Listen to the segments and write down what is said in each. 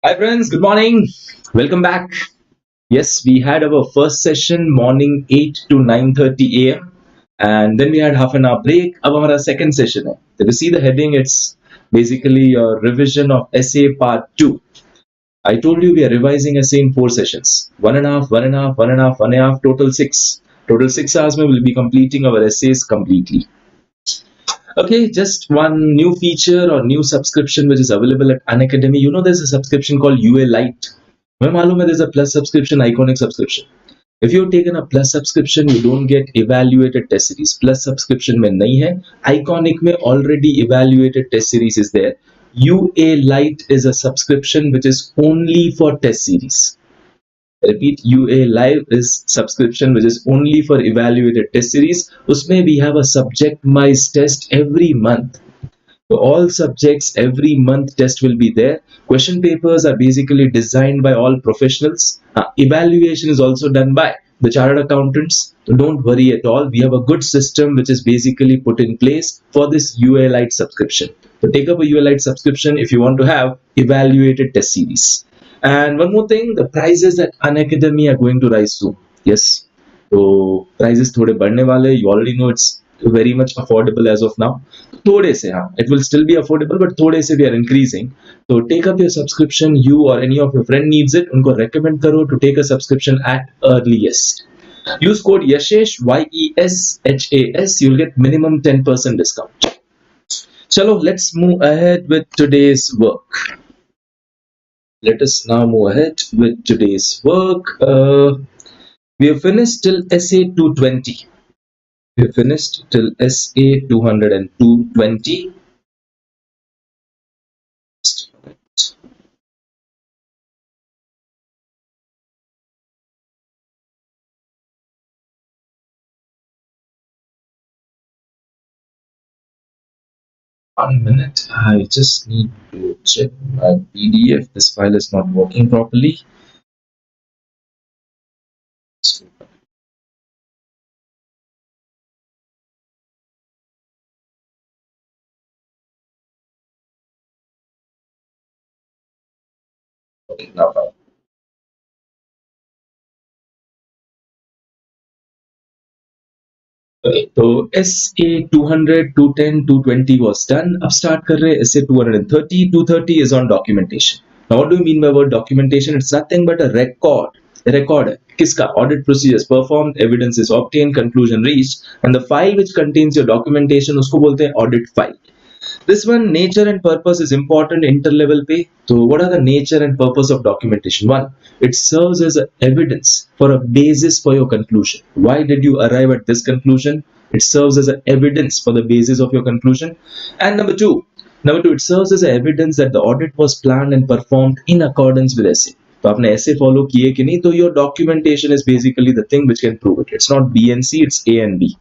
Hi friends, good morning. Welcome back. Yes, we had our first session morning 8 to 9:30 a.m. and then we had half an hour break. अब हमारा second session है. If you see the heading, it's basically a revision of essay part 2. I told you we are revising essay in 4 sessions. One and a half, one and a half, one and a half, one and a half, total 6. Total 6 hours में we'll be completing our essays completely. Okay, just one new feature or new subscription which is available at Unacademy. You know, there's a subscription called UA Lite. मैं मालूम है there's a plus subscription, iconic subscription. If you've taken a plus subscription, you don't get evaluated test series. Plus subscription में नहीं है. Iconic में already evaluated test series is there. UA Lite is a subscription which is only for test series. Repeat, UA Live is subscription which is only for evaluated test series. Usme we have a subject-wise test every month. So all subjects every month test will be there. Question papers are basically designed by all professionals. Evaluation is also done by the chartered accountants. So don't worry at all. We have a good system which is basically put in place for this UA Lite subscription. So take up a UA Lite subscription if you want to have evaluated test series. And one more thing, the prices at Unacademy are going to rise soon. Yes. So prices थोड़े बढ़ने वाले. You already know it's very much affordable as of now. थोड़े से हाँ, it will still be affordable, but थोड़े से we are increasing. So take up your subscription. You or any of your friend needs it. उनको recommend करो to take a subscription at earliest. Use code YESHAS YESHAS. You'll get minimum 10% discount. Chalo, let's move ahead with today's work. Let us now move ahead with today's work. We have finished till essay 220. We have finished till essay 200 and 220. One minute. I just need to check my PDF. This file is not working properly. Okay, now fine. Okay, so SA 200, 210, 220 was done. अब start कर रहे हैं SA 230. 230 is on documentation. Now, what do you mean by word documentation? It's nothing but a record. A record है. किसका? Audit procedures performed, evidence is obtained, conclusion reached, and the file which contains your documentation उसको बोलते हैं audit file. This one, nature and purpose is important interlevel pay. So what are the nature and purpose of documentation? One, it serves as evidence for a basis for your conclusion. Why did you arrive at this conclusion? It serves as evidence for the basis of your conclusion. And number two, it serves as evidence that the audit was planned and performed in accordance with essay. तो आपने ऐसे follow किए कि नहीं, तो your documentation is basically the thing which can prove it. It's not B and C, it's A and B.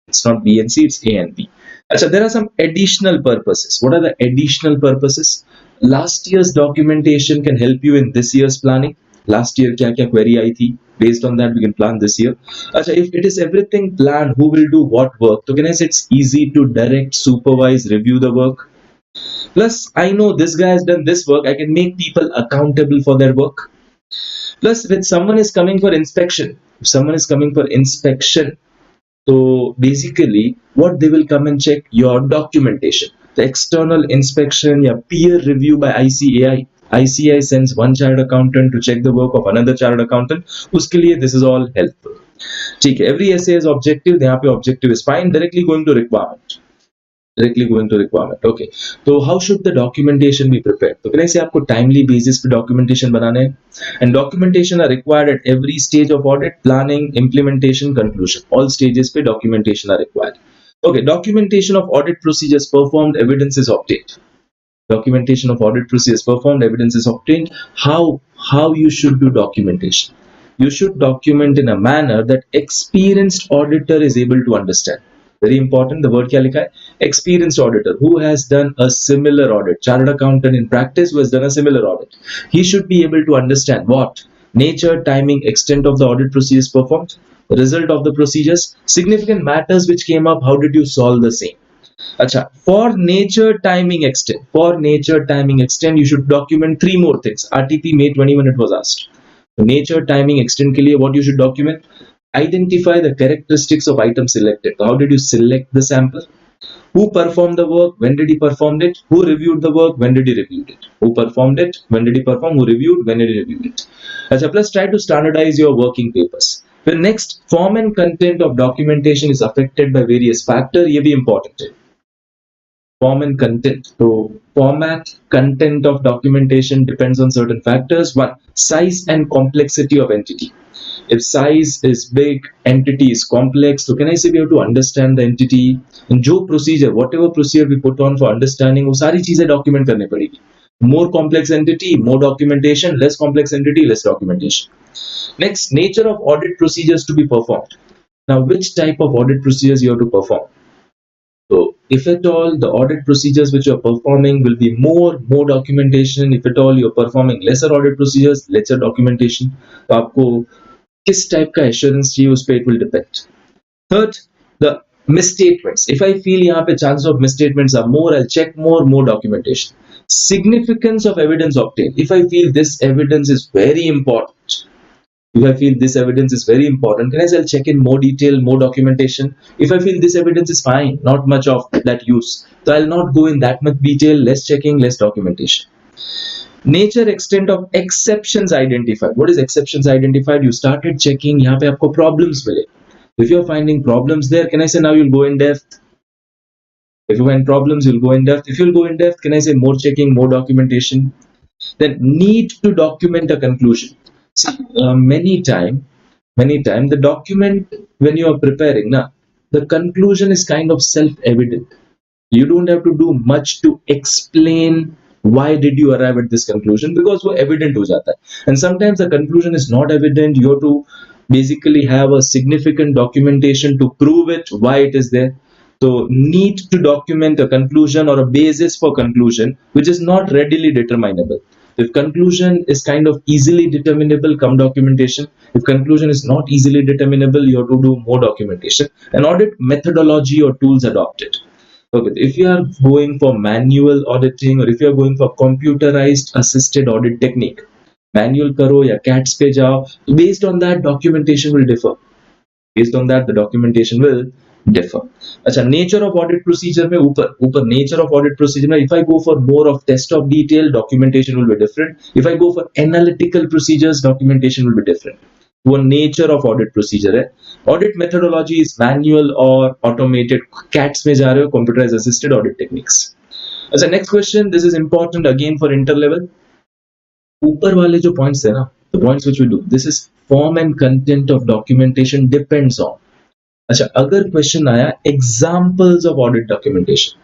It's not B and C, it's A and B. Achha, there are some additional purposes. What are the additional purposes? Last year's documentation can help you in this year's planning. Last year क्या query आई थी? Based on that, we can plan this year. Achha, if it is everything planned, who will do what work? So can I say it's easy to direct, supervise, review the work? Plus, I know this guy has done this work. I can make people accountable for their work. Plus, when someone is coming for inspection, if someone is coming for inspection, so basically what they will come and check your documentation. The external inspection या peer review by ICAI. ICAI sends one chartered accountant to check the work of another chartered accountant. उसके लिए this is all helpful. ठीक है, every essay is objective. यहाँ पे objective is fine. Directly going to requirement. Okay, so how should the documentation be prepared? So can I say आपको timely basis पे documentation बनाने हैं? And documentation are required at every stage of audit, planning, implementation, conclusion. All stages पे documentation are required. Okay, documentation of audit procedures performed, evidence is obtained. Documentation of audit procedures performed, evidence is obtained. How you should do documentation? You should document in a manner that experienced auditor is able to understand. Very important, the word क्या लिखा है? Experienced auditor who has done a similar audit, chartered accountant in practice who has done a similar audit. He should be able to understand what? Nature, timing, extent of the audit procedures performed, the result of the procedures, significant matters which came up, how did you solve the same? Acha, for nature timing extend, you should document three more things. RTP May 21 it was asked. Nature timing extend के लिए what you should document? Identify the characteristics of item selected. So how did you select the sample? Who performed the work? When did he perform it? Who reviewed the work? When did he review it? Who performed it? When did he perform? Who reviewed? When did he review it? Acha, plus try to standardize your working papers. The next, form and content of documentation is affected by various factors. ये भी important है. Form and content. So format, content of documentation depends on certain factors. One, size and complexity of entity. If size is big, entity is complex, so can I say we have to understand the entity, and जो procedure, whatever procedure we put on for understanding, वो सारी चीजें document करने पड़ेगी. More complex entity, more documentation. Less complex entity, less documentation. Next, nature of audit procedures to be performed. Now, which type of audit procedures you have to perform? So, if at all the audit procedures which you are performing will be more documentation. If at all you are performing lesser audit procedures, lesser documentation. तो आपको किस type का assurance चाहिए उस पे it will depend. Third, the misstatements. If I feel यहाँ पे chances of misstatements are more, I'll check more documentation. Significance of evidence obtained. If I feel this evidence is very important, can I say I'll check in more detail, more documentation. If I feel this evidence is fine, not much of that use, so I'll not go in that much detail, less checking, less documentation. Nature extent of exceptions identified. What is exceptions identified? You started checking, यहाँ पे आपको problems मिले. If you're finding problems there, can I say now you'll go in depth? If you find problems, you'll go in depth. If you'll go in depth, can I say more checking, more documentation? Then need to document a conclusion. See, many time the document when you are preparing, the conclusion is kind of self-evident. You don't have to do much to explain why did you arrive at this conclusion, because वो evident हो जाता है. And sometimes the conclusion is not evident. You have to basically have a significant documentation to prove it, why it is there. So need to document a conclusion or a basis for conclusion which is not readily determinable. If conclusion is kind of easily determinable, come documentation. If conclusion is not easily determinable, you have to do more documentation. An audit methodology or tools adopted. Okay, if you are going for manual auditing or if you are going for computerized assisted audit technique, manual karo ya CATs pe jao, based on that documentation will differ. Based on that the documentation will differ. अच्छा, nature of audit procedure में ऊपर nature of audit procedure में if I go for more of test of detail, documentation will be different. If I go for analytical procedures, documentation will be different. वो nature of audit procedure है. Audit methodology is manual or automated. CATs में जा रहे हो, computerized assisted audit techniques. अच्छा, next question, this is important again for interlevel. ऊपर वाले जो points है ना, the points which we do, this is form and content of documentation depends on. अच्छा, अगर क्वेश्चन आया examples of audit documentation,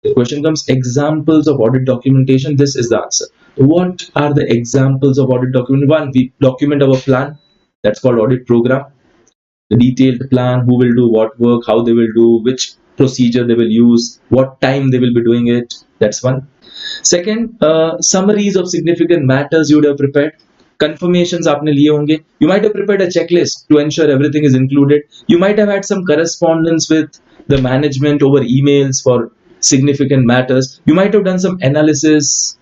the question comes examples of audit documentation, this is the answer. What are the examples of audit document? One, we document our plan, that's called audit program. The detailed plan, who will do what work, how they will do, which procedure they will use, what time they will be doing it, that's one. Second, summaries of significant matters you would have prepared. Confirmations आपने लिए होंगे. You might have prepared a checklist to ensure everything is included. You might have had some correspondence with the management over emails for significant matters. You might have done some analysis.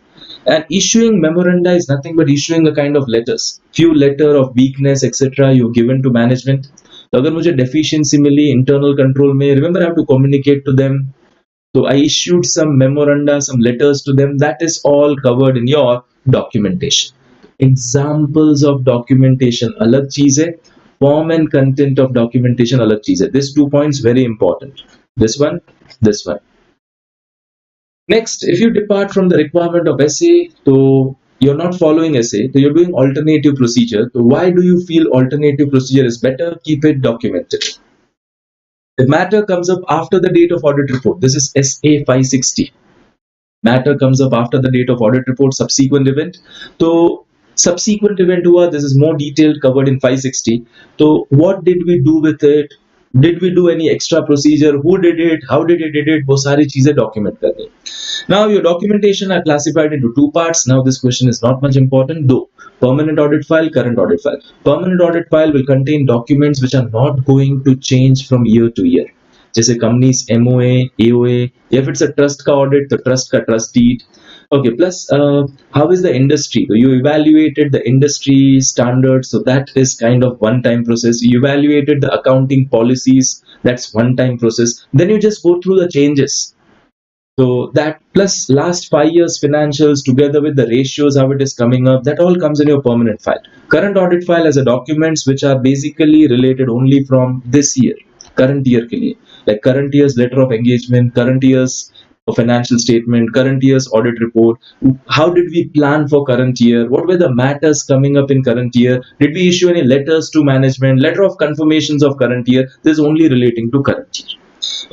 And issuing memoranda is nothing but issuing a kind of letters. Few letter of weakness, etc. you've given to management. तो अगर मुझे deficiency मिली internal control में, remember I have to communicate to them. So I issued some memoranda, some letters to them. That is all covered in your documentation. Examples of documentation अलग चीज है, form and content of documentation अलग चीज है. These 2 points very important. This one. Next, if you depart from the requirement of essay, so you're not following essay, so you're doing alternative procedure. So why do you feel alternative procedure is better? Keep it documented. The matter comes up after the date of audit report. This is SA 560. Matter comes up after the date of audit report, subsequent event. So subsequent event हुआ, this is more detailed covered in 560. So what did we do with it? Did we do any extra procedure? Who did it? How did it did it? वो सारी चीजें document करनी. Now your documentation are classified into 2 parts. Now this question is not much important though. Permanent audit file, current audit file. Permanent audit file will contain documents which are not going to change from year to year. जैसे companies MOA, AOA, if it's a trust का audit, तो trust का trust deed. Okay, plus how is the industry? So you evaluated the industry standards, so that is kind of one-time process. You evaluated the accounting policies, that's one-time process. Then you just go through the changes. So that plus last 5 years financials together with the ratios, how it is coming up, that all comes in your permanent file. Current audit file has a documents which are basically related only from this year, current year के लिए, like current year's letter of engagement, current year's financial statement, current year's audit report. How did we plan for current year? What were the matters coming up in current year? Did we issue any letters to management, letter of confirmations of current year? This is only relating to current year.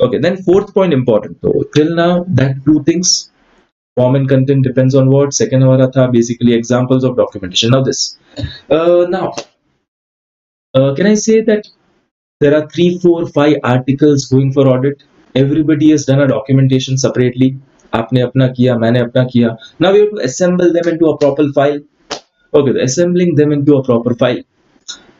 Okay, then fourth point important though. Till now, that two things, form and content depends on what. Second हमारा था basically examples of documentation. Now this. Can I say that there are 3, 4, 5 articles going for audit? Everybody has done a documentation separately. आपने अपना किया, मैंने अपना किया. Now we have to assemble them into a proper file. Okay, assembling them into a proper file.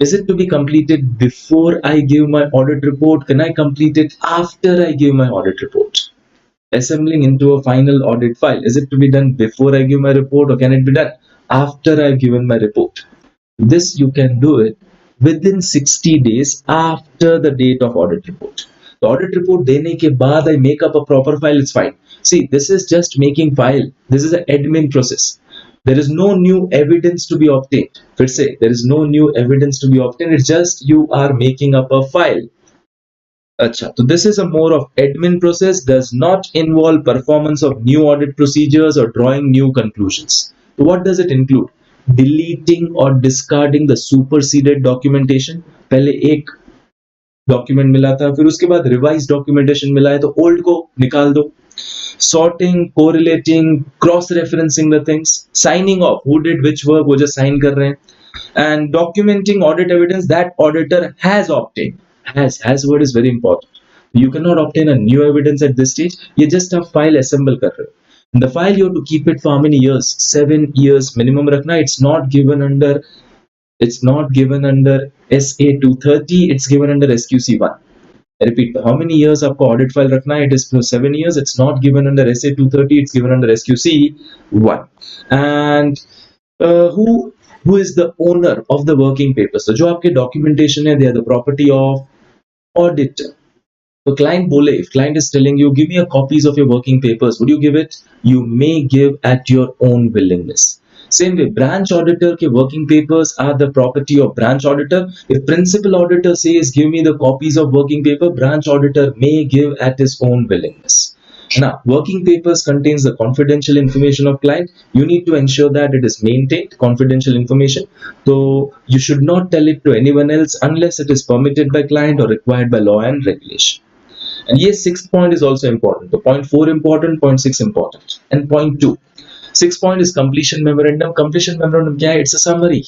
Is it to be completed before I give my audit report? Can I complete it after I give my audit report? Assembling into a final audit file. Is it to be done before I give my report, or can it be done after I've given my report? This you can do it within 60 days after the date of audit report. The audit report देने के बाद I make up a proper file, it's fine. See, this is just making file. This is an admin process. There is no new evidence to be obtained. Per se, there is no new evidence to be obtained. It's just you are making up a file. Acha, so this is a more of admin process, does not involve performance of new audit procedures or drawing new conclusions. So what does it include? Deleting or discarding the superseded documentation. पहले एक document मिला था, फिर उसके बाद revise documentation मिला है, तो ओल्ड को निकाल दो. Sorting, correlating, cross referencing the things, signing off who did which work, वो जो साइन कर रहे हैं, and documenting audit evidence that auditor has obtained. Has word is very important. You cannot obtain a new evidence at this stage. ये just आप file assemble कर रहे हो. In the file you have to keep it for how many years? 7 years minimum रखना. It's not given under SA 230. It's given under SQC 1. I repeat, how many years आपको audit file रखना है? It is for 7 years. It's not given under SA 230. It's given under SQC 1. And who is the owner of the working papers? So जो आपके documentation है, they are the property of auditor. So client बोले, if client is telling you, give me a copies of your working papers, would you give it? You may give at your own willingness. Same way, branch auditor के working papers are the property of branch auditor. If principal auditor says, give me the copies of working paper, branch auditor may give at his own willingness. Now, working papers contains the confidential information of client. You need to ensure that it is maintained, confidential information. So, you should not tell it to anyone else unless it is permitted by client or required by law and regulation. And yes, sixth point is also important. So, point 4 important, point 6 important. And point 2. 6th point is completion memorandum. Completion memorandum kya hai? It's a summary.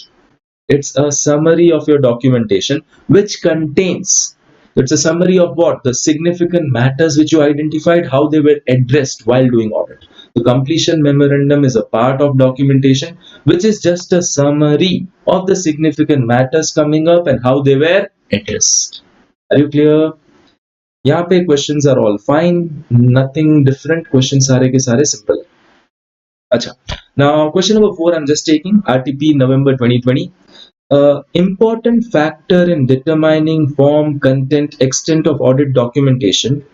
It's a summary of your documentation which contains, it's a summary of what? The significant matters which you identified, how they were addressed while doing audit. The completion memorandum is a part of documentation which is just a summary of the significant matters coming up and how they were addressed. Are you clear? यहाँ पे questions are all fine, nothing different. Questions सारे के सारे simple. Achha. Now question number 4 I'm just taking, RTP November 2020. Important factor in determining form, content, extent of audit documentation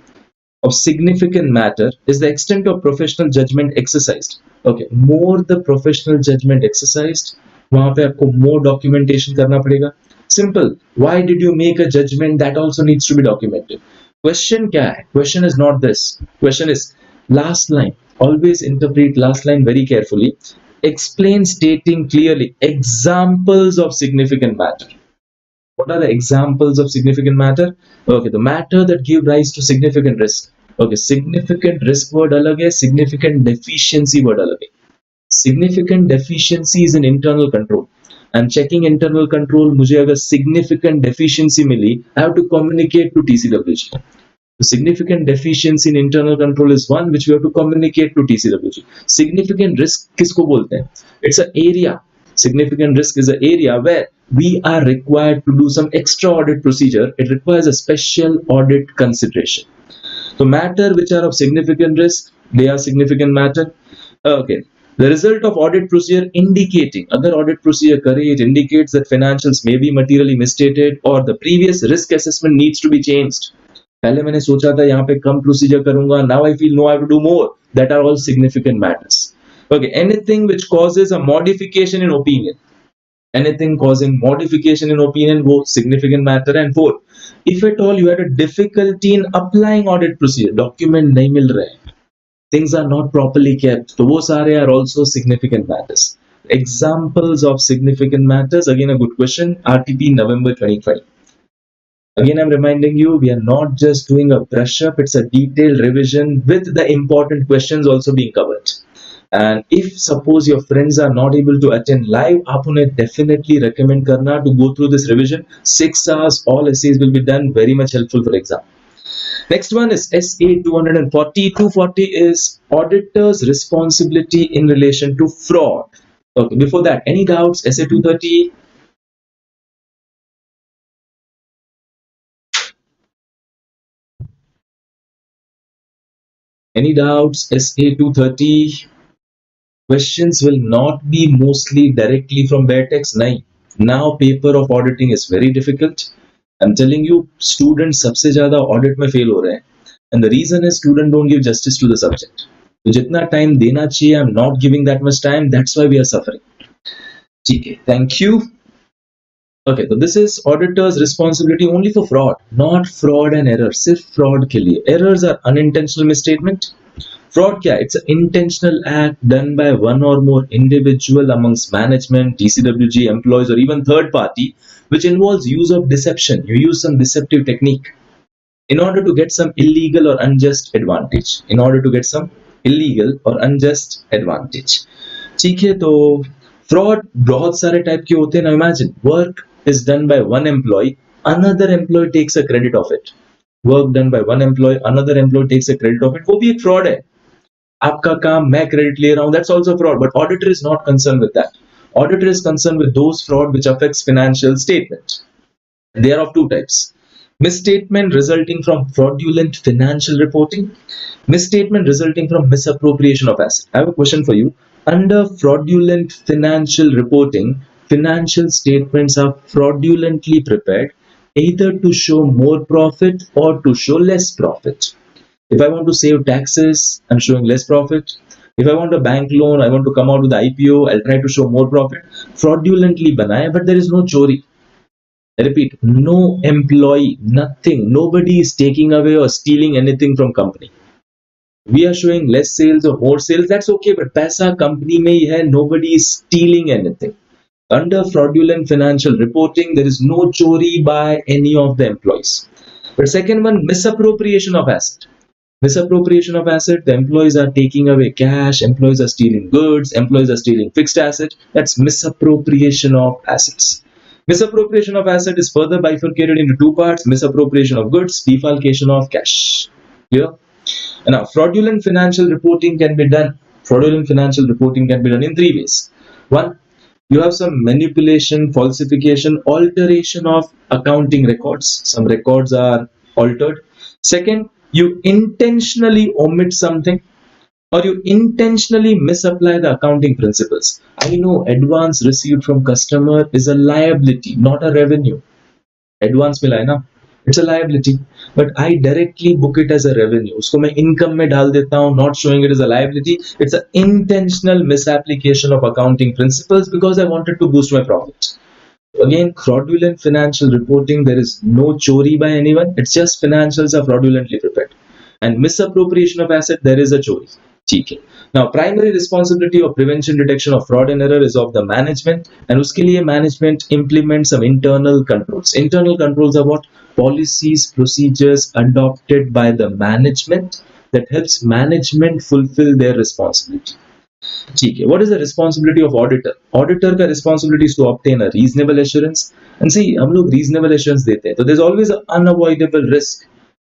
of significant matter is the extent of professional judgment exercised. Okay, more the professional judgment exercised, वहाँ पे आपको more documentation करना पड़ेगा. Simple. Why did you make a judgment? That also needs to be documented. Question क्या है? Question is not this. Question is last line. Always interpret last line very carefully. Explain stating clearly examples of significant matter. What are the examples of significant matter? Okay, the matter that give rise to significant risk. Okay, significant risk word alag hai, significant deficiency word alag hai. Significant deficiency is in internal control. I'm checking internal control. मुझे अगर significant deficiency milli, I have to communicate to TCWG. The significant deficiency in internal control is one which we have to communicate to TCWG. Significant risk किसको बोलते हैं? It's an area. Significant risk is an area where we are required to do some extra audit procedure. It requires a special audit consideration. So matter which are of significant risk, they are significant matter. Okay. The result of audit procedure indicating, अगर audit procedure करे, it indicates that financials may be materially misstated or the previous risk assessment needs to be changed. पहले मैंने सोचा था यहाँ पे कम procedure करूँगा, now I feel no, I have to do more. That are all significant matters. Okay, anything which causes a modification in opinion. Anything causing modification in opinion, वो significant matter. And fourth, if at all you had a difficulty in applying audit procedure, document नहीं मिल रहे, things are not properly kept, तो वो सारे are also significant matters. Examples of significant matters, again a good question, RTP November 25. Again I'm reminding you, we are not just doing a brush up, it's a detailed revision with the important questions also being covered. And if suppose your friends are not able to attend live, आप उन्हें definitely recommend करना to go through this revision. 6 hours, all essays will be done, very much helpful for exam. Next one is SA 240. 240 is auditor's responsibility in relation to fraud. Okay, before that, any doubts? SA 230? Any doubts? SA 230. Questions will not be mostly directly from bare text. Nahin. Now paper of auditing is very difficult. I'm telling you, students सबसे ज़्यादा audit में fail हो रहे हैं. And the reason is students don't give justice to the subject. तो जितना time देना चाहिए, I'm not giving that much time. That's why we are suffering. ठीक है, thank you. Okay, so this is auditor's responsibility only for fraud, not fraud and error. सिर्फ fraud के लिए. Errors are unintentional misstatement. Fraud क्या? It's an intentional act done by one or more individual amongst management, TCWG, employees, or even third party, which involves use of deception. You use some deceptive technique in order to get some illegal or unjust advantage. In order to get some illegal or unjust advantage. ठीक है, तो fraud बहुत सारे type के होते हैं. Now imagine work is done by one employee, another employee takes a credit of it. Work done by one employee, another employee takes a credit of it. वो भी एक fraud है. आपका काम मैं क्रेडिट ले रहा हूं, that's also fraud. But auditor is not concerned with that. Auditor is concerned with those fraud which affects financial statement. They are of two types. Misstatement resulting from fraudulent financial reporting. Misstatement resulting from misappropriation of asset. I have a question for you. Under fraudulent financial reporting, financial statements are fraudulently prepared either to show more profit or to show less profit. If I want to save taxes, I'm showing less profit. If I want a bank loan, I want to come out with the IPO, I'll try to show more profit. Fraudulently banaya, but there is no chori. I repeat, no employee, nothing, nobody is taking away or stealing anything from company. We are showing less sales or more sales, that's okay, but paisa company mein hi hai, nobody is stealing anything. Under fraudulent financial reporting, there is no chori by any of the employees. But second one, misappropriation of asset. Misappropriation of asset, the employees are taking away cash, employees are stealing goods, employees are stealing fixed asset. That's misappropriation of assets. Misappropriation of asset is further bifurcated into two parts: misappropriation of goods, defalcation of cash. Clear? And now, fraudulent financial reporting can be done. Fraudulent financial reporting can be done in three ways. One, you have some manipulation, falsification, alteration of accounting records. Some records are altered. Second, you intentionally omit something or you intentionally misapply the accounting principles. I know advance received from customer is a liability, not a revenue. Advance मिला है ना, it's a liability, but I directly book it as a revenue. उसको मैं income में डाल देता हूँ, not showing it as a liability. It's an intentional misapplication of accounting principles because I wanted to boost my profit. Again, fraudulent financial reporting, there is no chori by anyone. It's just financials are fraudulently prepared. And misappropriation of asset, there is a chori. Okay. Now, primary responsibility of prevention detection of fraud and error is of the management, and uske liye management implements some internal controls. Internal controls are what? Policies, procedures adopted by the management that helps management fulfill their responsibility. ठीक है, what is the responsibility of auditor? Auditor का responsibility is to obtain a reasonable assurance. And see, हम लोग reasonable assurance देते हैं, तो there's always an unavoidable risk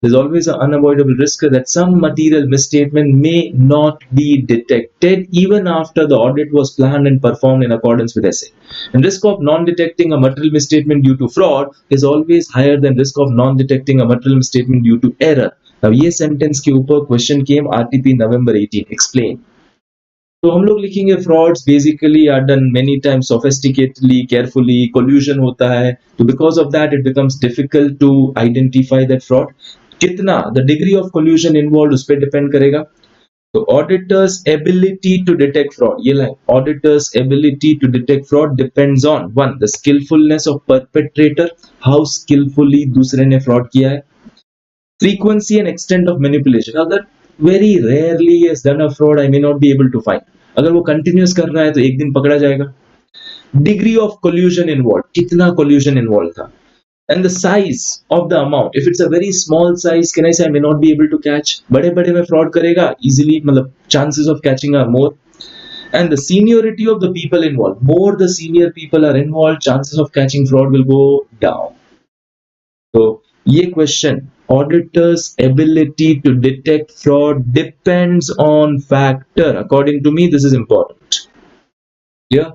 there's always an unavoidable risk that some material misstatement may not be detected even after the audit was planned and performed in accordance with SA. And risk of non-detecting a material misstatement due to fraud is always higher than risk of non-detecting a material misstatement due to error. Now ये sentence के ऊपर question came RTP November 18. Explain. तो हम लोग लिखेंगे frauds basically are done many times sophisticatedly, carefully, collusion होता है, तो because of that it becomes difficult to identify that fraud. कितना, the degree of collusion involved उस पर depend करेगा. तो auditors ability to detect fraud, ये line, auditors ability to detect fraud depends on one, the skillfulness of perpetrator, how skillfully दूसरे ने fraud किया है, frequency and extent of manipulation, अगर very rarely he has done a fraud I may not be able to find, अगर वो continuous कर रहा है तो एक दिन पकड़ा जाएगा. Degree of collusion involved, कितना collusion involved था, and the size of the amount, if it's a very small size can I say I may not be able to catch, बड़े बड़े में fraud करेगा easily, मतलब chances of catching are more, and the seniority of the people involved, more the senior people are involved, chances of catching fraud will go down. So ये question, auditor's ability to detect fraud depends on factor, according to me this is important. Yeah,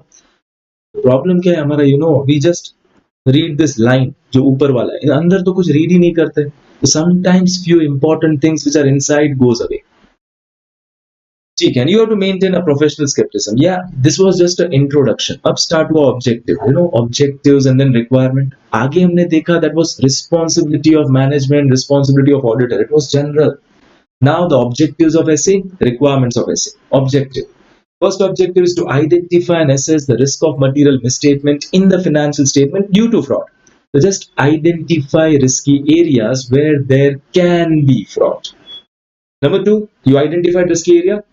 problem क्या है हमारा, we just read this line जो ऊपर वाला है, अंदर तो कुछ read ही नहीं करते, so sometimes few important things which are inside goes away. ठीक है, you have to maintain a professional skepticism. Yeah, this was just an introduction. अब start हुआ objective, objectives and then requirement. आगे हमने देखा that was responsibility of management, responsibility of auditor. It was general. Now the objectives of essay, requirements of essay. Objective. First objective is to identify and assess the risk of material misstatement in the financial statement due to fraud. So just identify risky areas where there can be fraud. Number two, you identified risky area.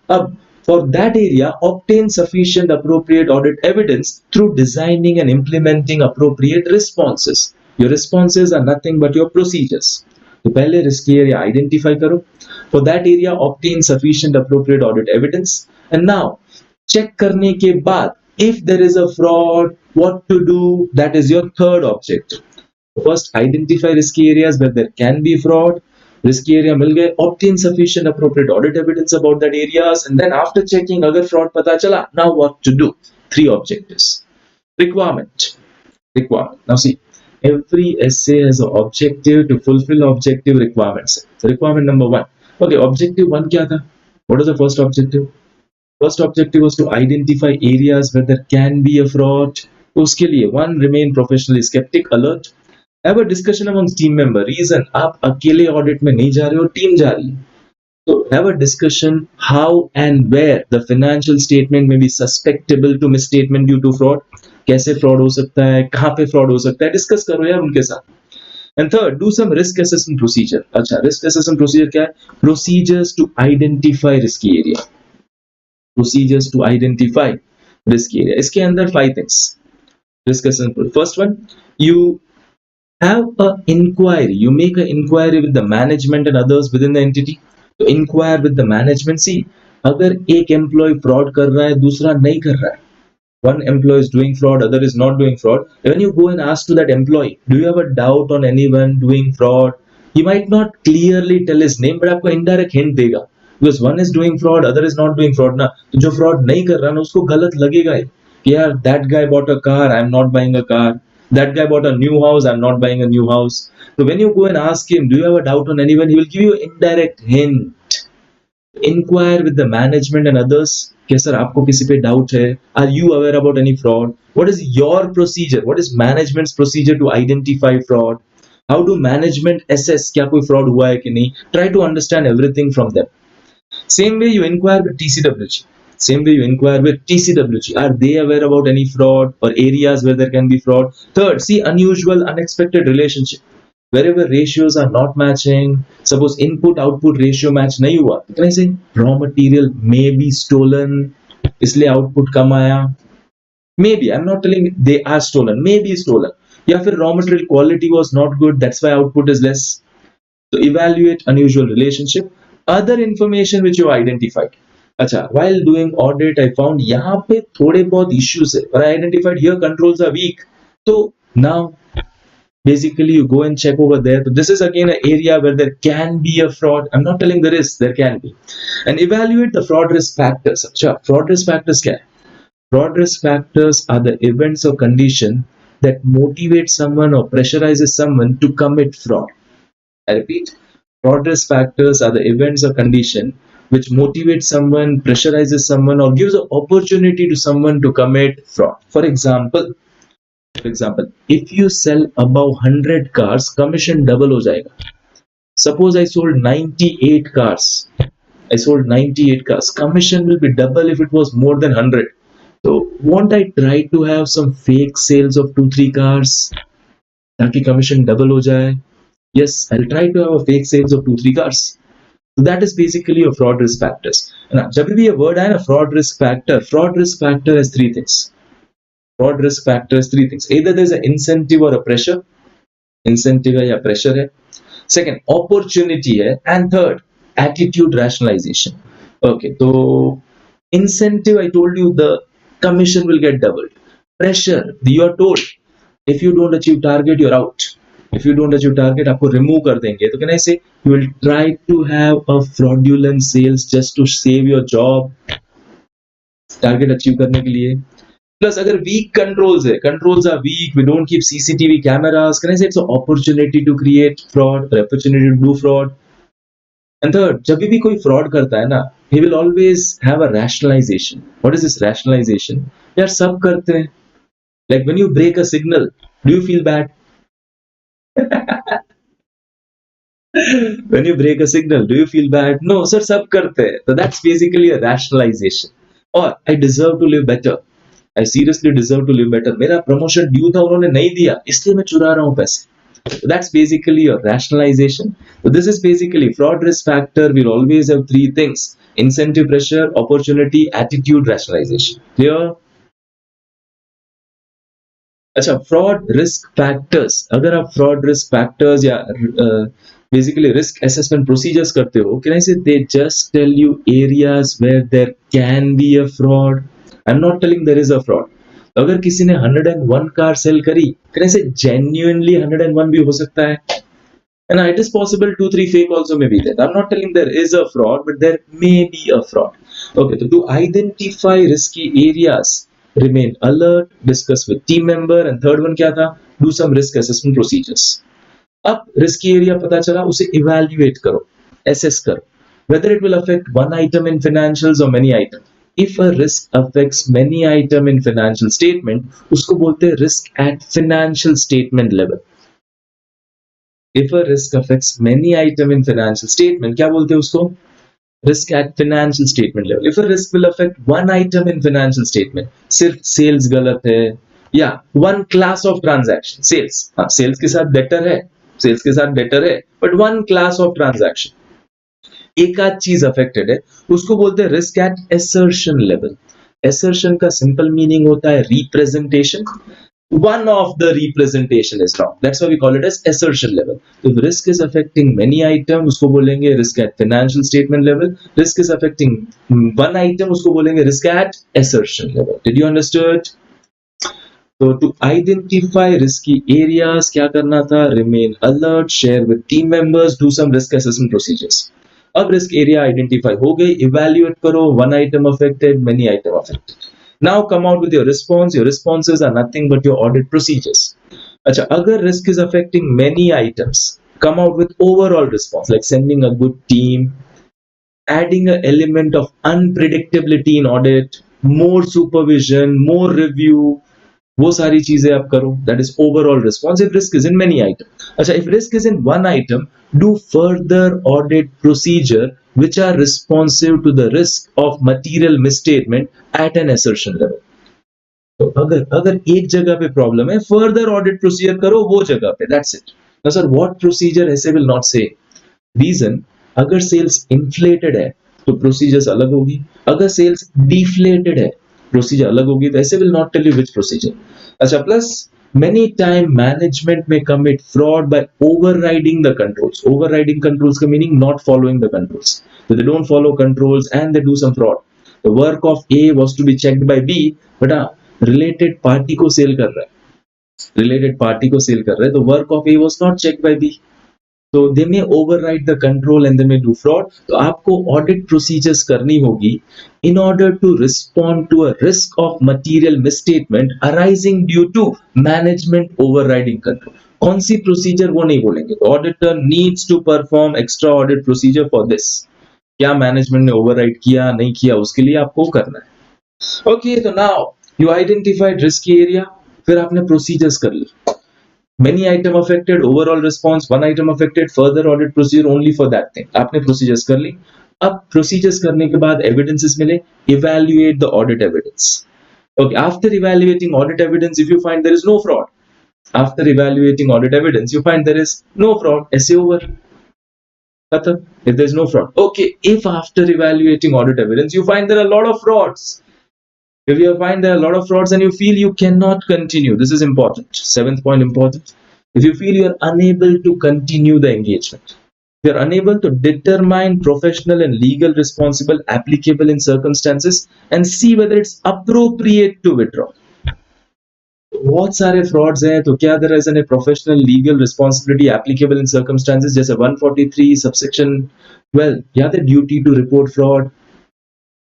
For that area, obtain sufficient appropriate audit evidence through designing and implementing appropriate responses. Your responses are nothing but your procedures. तो पहले risky area identify करो. For that area, obtain sufficient appropriate audit evidence. And now, check करने के बाद, if there is a fraud, what to do? That is your third objective. First, identify risky areas where there can be fraud. Risky area मिल गए, obtain sufficient appropriate audit evidence about that areas, and then after checking अगर fraud पता चला, now what to do? 3 objectives. Requirement. Now see, every essay has an objective to fulfill objective requirements. So requirement number 1. Okay, objective 1 क्या था? What is the first objective? First objective was to identify areas where there can be a fraud. उसके लिए 1, remain professionally skeptic, alert. Have a discussion amongst team member. Reason, आप अकेले audit में नहीं जा रहे हो, team जा रही है. So have a discussion how and where the financial statement may be susceptible to misstatement due to fraud. कैसे fraud हो सकता है, कहाँ पे fraud हो सकता है, discuss करो यार उनके साथ. And third, do some risk assessment procedure. अच्छा, risk assessment procedure क्या है? Procedures to identify risky area. Procedures to identify risky area. इसके अंदर 5 things. Risk assessment. First one, you have an inquiry. You make an inquiry with the management and others within the entity. So inquire with the management. See, अगर एक employee fraud कर रहा है, दूसरा नहीं कर रहा है. One employee is doing fraud, other is not doing fraud. When you go and ask to that employee, do you have a doubt on anyone doing fraud? He might not clearly tell his name, but आपको indirect hint देगा. Because one is doing fraud, other is not doing fraud ना. तो जो fraud नहीं कर रहा ना, उसको गलत लगेगा ही. कि यार, that guy bought a car, I am not buying a car. That guy bought a new house, I'm not buying a new house. So when you go and ask him, do you have a doubt on anyone? He will give you an indirect hint. Inquire with the management and others. क्या sir आपको किसी पे doubt है? Are you aware about any fraud? What is your procedure? What is management's procedure to identify fraud? How do management assess क्या कोई fraud हुआ है कि नहीं? Try to understand everything from them. Same way you inquire with TCWG. Same way you inquire with TCWG. Are they aware about any fraud or areas where there can be fraud? Third, see unusual, unexpected relationship. Wherever ratios are not matching, suppose input-output ratio match नहीं हुआ, can I say raw material may be stolen, इसलिए output कम आया. Maybe, I'm not telling they are stolen, maybe stolen. या फिर raw material quality was not good, that's why output is less. So evaluate unusual relationship. Other information which you identified. अच्छा, while doing audit, I found यहाँ पे थोड़े बहुत issues है, but I identified here controls are weak. So now Basically you go and check over there. So this is again an area where there can be a fraud. I'm not telling there is, there can be. And evaluate the fraud risk factors. Fraud risk factors kya hai? Fraud risk factors are the events or condition that motivate someone or pressurizes someone to commit fraud. I repeat, fraud risk factors are the events or condition which motivate someone, pressurizes someone, or gives an opportunity to someone to commit fraud. For example, if you sell above 100 cars, commission double ho jayega. Suppose I sold 98 cars. Commission will be double if it was more than 100. So won't I try to have some fake sales of 2-3 cars ताकि commission double हो जाए? Yes, I'll try to have a fake sales of 2-3 cars. So that is basically a fraud risk factors. Now, जब भी ये word आए ना fraud risk factor has three things. Fraud risk factors, three things. Either there's an incentive or a pressure. Incentive है या pressure है. Second, opportunity है. And third, attitude rationalization. Okay, so incentive, I told you the commission will get doubled. Pressure, you are told if you don't achieve target, you're out. If you don't achieve target, आपको remove कर देंगे. तो can I say you will try to have a fraudulent sales just to save your job, target achieve करने के लिए. Plus अगर weak controls are weak, we don't keep CCTV cameras, can I say it's an opportunity to create fraud, or opportunity to do fraud. And third, जब भी कोई fraud करता है ना, he will always have a rationalization. What is this rationalization? यार सब करते हैं. Like when you break a signal, do you feel bad? When you break a signal, do you feel bad? No, sir, सब करते हैं. So that's basically a rationalization. Or I deserve to live better. I seriously deserve to live better. मेरा promotion due था, उन्होंने नहीं दिया, इसलिए मैं चुरा रहा हूँ पैसे. So that's basically your rationalization. So this is basically fraud risk factor. We'll always have three things: incentive, pressure, opportunity, attitude, rationalization. Clear? अच्छा, fraud risk factors. अगर आप fraud risk factors या basically risk assessment procedures करते हो, can I say they just tell you areas where there can be a fraud? I'm not telling there is a fraud. अगर किसी ने 101 car cell करी, can I say genuinely 101 भी हो सकता है? And it is possible 2-3 fake also may be there. I'm not telling there is a fraud, but there may be a fraud. Okay, so to identify risky areas, remain alert, discuss with team member, and third one क्या था? Do some risk assessment procedures. अब risky area पता चला, उसे evaluate करो, assess करो, whether it will affect one item in financials or many items. If a risk affects many item in financial statement, उसको बोलते हैं risk at financial statement level. If a risk affects many item in financial statement, क्या बोलते हैं उसको? Risk at financial statement level. If a risk will affect one item in financial statement, सिर्फ sales गलत है, या one class of transaction, sales, हाँ sales के साथ better है, but one class of transaction, एक आध चीज अफेक्टेड है, उसको बोलते हैं risk at assertion level. Assertion का सिंपल मीनिंग होता है representation. One of the representation is wrong. That's why we call it as assertion level. If risk is affecting many items, उसको बोलेंगे risk at financial statement level. Risk is affecting one item, उसको बोलेंगे risk at assertion level. Did you understand? So to identify risky areas, क्या करना था? Remain alert, share with team members, do some risk assessment procedures. अब risk area identify हो गई, evaluate करो, one item affected, many item affected. Now come out with your response. Your responses are nothing but your audit procedures. अच्छा, अगर risk is affecting many items, come out with overall response, like sending a good team, adding an element of unpredictability in audit, more supervision, more review, वो सारी चीजें आप करो. That is overall response if risk is in many items. अच्छा, if risk is in one item, do further audit procedure which are responsive to the risk of material misstatement at an assertion level. तो अगर एक जगह पे problem है, further audit procedure करो वो जगह पे. That's it. Now sir, what procedure ऐसे will not say? Reason, अगर sales inflated है तो procedures अलग होगी, अगर sales deflated है प्रोसीजर अलग होगी. तो ऐसे will not tell you which procedure. अच्छा, plus many time management may commit fraud by overriding the controls. Overriding controls का meaning not following the controls. So they don't follow controls and they do some fraud. The work of A was to be checked by B, but related party को cell कर रहा है. Related party को cell कर रहे हैं, तो work of A was not check by B, तो they may override the control and they may do fraud. तो आपको ऑडिट प्रोसीजर्स करनी होगी in order to respond to a risk of material misstatement arising due to management overriding control. कौन सी procedure वो नहीं बोलेंगे, तो auditor needs to perform extra audit procedure for this. क्या मैनेजमेंट ने ओवरराइड किया नहीं किया, उसके लिए आपको करना है। ओके, तो now you identified risky area, फिर आपने प्रोसीजर्स कर ली। Many item affected, overall response, one item affected, further audit procedure only for that thing. आपने procedures कर ली। अब procedures करने के बाद evidences मिले, evaluate the audit evidence. Okay, after evaluating audit evidence, if you find there is no fraud, after evaluating audit evidence, you find there is no fraud, ऐसे over, खत्म। If there is no fraud, okay. If after evaluating audit evidence, you find there are a lot of frauds, if you find there are a lot of frauds and you feel you cannot continue, this is important. Seventh point important. If you feel you are unable to continue the engagement, you are unable to determine professional and legal responsible applicable in circumstances and see whether it's appropriate to withdraw. बहुत सारे frauds हैं, तो क्या there is any professional legal responsibility applicable in circumstances, जैसे 143 subsection 12 याद है, duty to report fraud.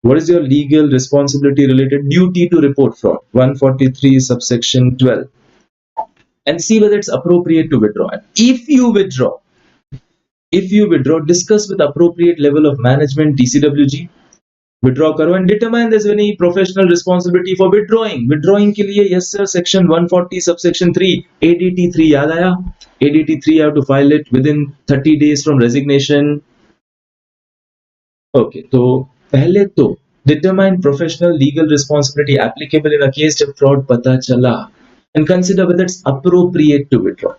What is your legal responsibility related duty to report fraud? 143 subsection 12. And see whether it's appropriate to withdraw. And if you withdraw, discuss with appropriate level of management, TCWG. Withdraw karo and determine there's any professional responsibility for withdrawing. Withdrawing के लिए, yes sir, section 140 subsection 3, ADT 3 याद आया? ADT 3 you have to file it within 30 days from resignation. Okay, तो पहले तो determine professional legal responsibility applicable in a case जब fraud पता चला and consider whether it's appropriate to withdraw.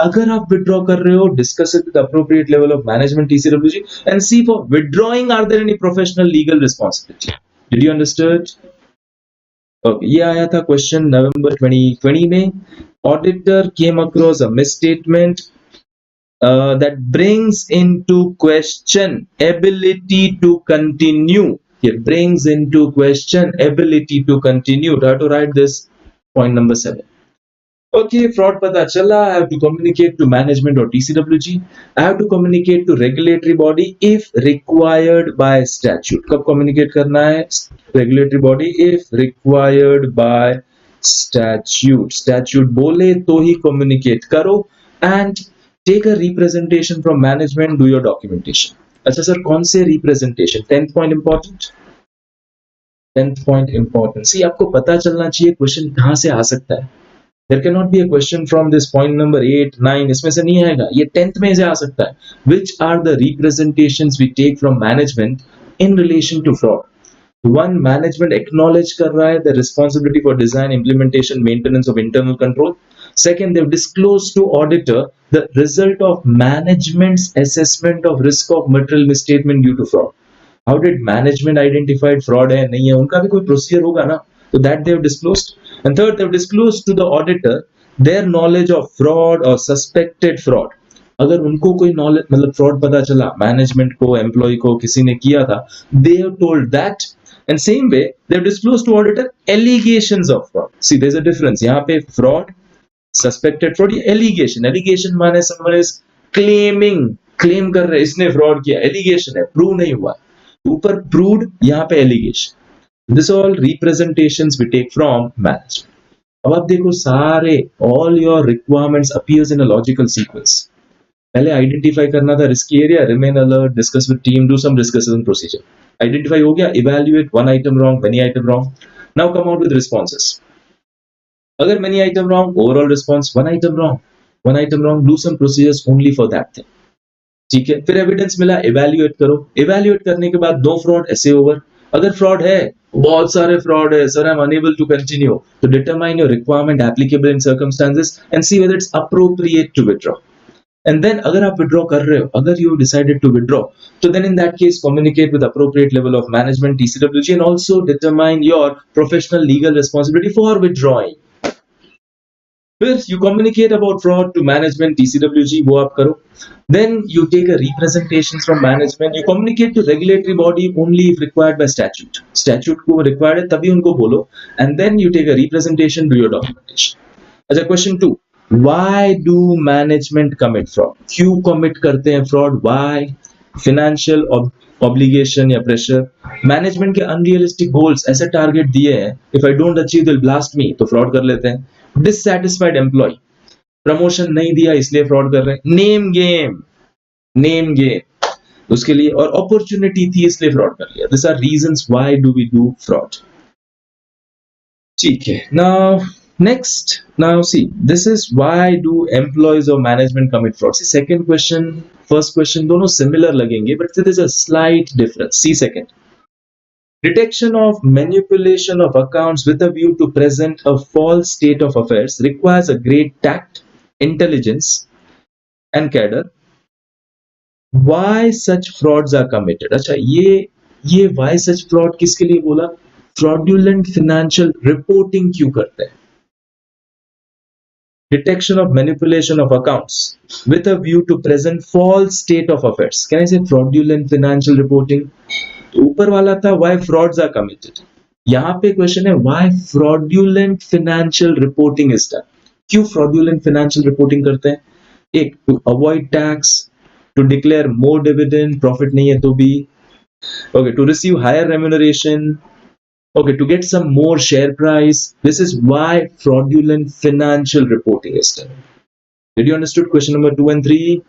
अगर आप withdraw कर रहे हो, discuss it with appropriate level of management TCWG and see for withdrawing are there any professional legal responsibility. Did you understand? Okay, ये आया था question November 2020 में. Auditor came across a misstatement that brings into question ability to continue. It brings into question ability to continue. Try to write this point number 7. Okay, fraud pata chala, I have to communicate to management or TCWG. I have to communicate to regulatory body if required by statute. कब communicate करना है? Regulatory body if required by statute. Statute बोले तो ही communicate करो and take a representation from management, do your documentation. अच्छा sir, कौन से representation? 10th point important. 10th point important. See, आपको पता चलना चाहिए question कहाँ से आ सकता है. There cannot be a question from this point number 8, 9, इसमें से नहीं आएगा. ये 10th में से आ सकता है. Which are the representations we take from management in relation to fraud? One, management acknowledge कर रहा है the responsibility for design, implementation, maintenance of internal control. Second, they've disclosed to auditor the result of management's assessment of risk of material misstatement due to fraud. How did management identify fraud है नहीं है, उनका भी कोई procedure होगा ना, so that they have disclosed. And third, they've disclosed to the auditor their knowledge of fraud or suspected fraud. अगर उनको कोई knowledge मतलब fraud पता चला, management को, employee को किसी ने किया था, they have told that. And same way, they've disclosed to auditor allegations of fraud. See, there's a difference. यहाँ पे fraud, suspected fraud, allegation माने someone is claim कर रहे इसने fraud किया, allegation है, prove नहीं हुआ, ऊपर proved, यहाँ पे allegation. This all representations we take from management. अब आप देखो सारे all your requirements appears in a logical sequence. पहले identify करना था risky area, remain alert, discuss with team, do some discussion procedure. Identify हो गया, evaluate, one item wrong, many item wrong. Now come out with responses. अगर many item wrong, overall response, one item wrong, do some procedures only for that thing. ठीक है, फिर evidence मिला, evaluate करो, evaluate करने के बाद no fraud, ऐसे over. अगर fraud है, बहुत सारे fraud है, sir I'm unable to continue, to determine your requirement applicable in circumstances and see whether it's appropriate to withdraw. And then अगर आप withdraw कर रहे हो, अगर you decided to withdraw, so then in that case communicate with appropriate level of management, TCWG, and also determine your professional legal responsibility for withdrawing. First, you communicate about fraud to management, TCWG, वो आप करो. Then you take a representation from management. You communicate to regulatory body only if required by statute. Statute को required है तभी उनको बोलो. And then you take a representation, do your documentation. अच्छा, question 2, why do management commit fraud? क्यों commit करते हैं fraud? Why? Financial obligation या pressure, मैनेजमेंट के अनरियलिस्टिक गोल्स, ऐसे टारगेट दिए हैं, if I don't achieve they will blast me, तो फ्रॉड कर लेते हैं। डिससैटिस्फाइड एम्प्लॉय, प्रमोशन नहीं दिया इसलिए फ्रॉड कर रहे हैं। नेम गेम उसके लिए, और अपॉर्चुनिटी थी इसलिए फ्रॉड कर लिया। This are reasons why do we do fraud. ठीक है, now next, now see, this is why do employees or management commit fraud. See, second question, first question, दोनों similar लगेंगे, but there is a slight difference. See second, detection of manipulation of accounts with a view to present a false state of affairs requires a great tact, intelligence and candor. Why such frauds are committed? अच्छा, ये why such fraud किसके लिए बोला? Fraudulent financial reporting क्यों करते हैं? Detection of manipulation of accounts with a view to present false state of affairs. Can I say fraudulent financial reporting? ऊपर वाला था why frauds are committed. यहाँ पे क्वेश्चन है why fraudulent financial reporting is done. क्यों fraudulent financial reporting करते हैं? एक, to avoid tax, to declare more dividend, profit नहीं है तो भी, okay, to receive higher remuneration, okay, to get some more share price. This is why fraudulent financial reporting is done. Did you understood question number 2 and 3?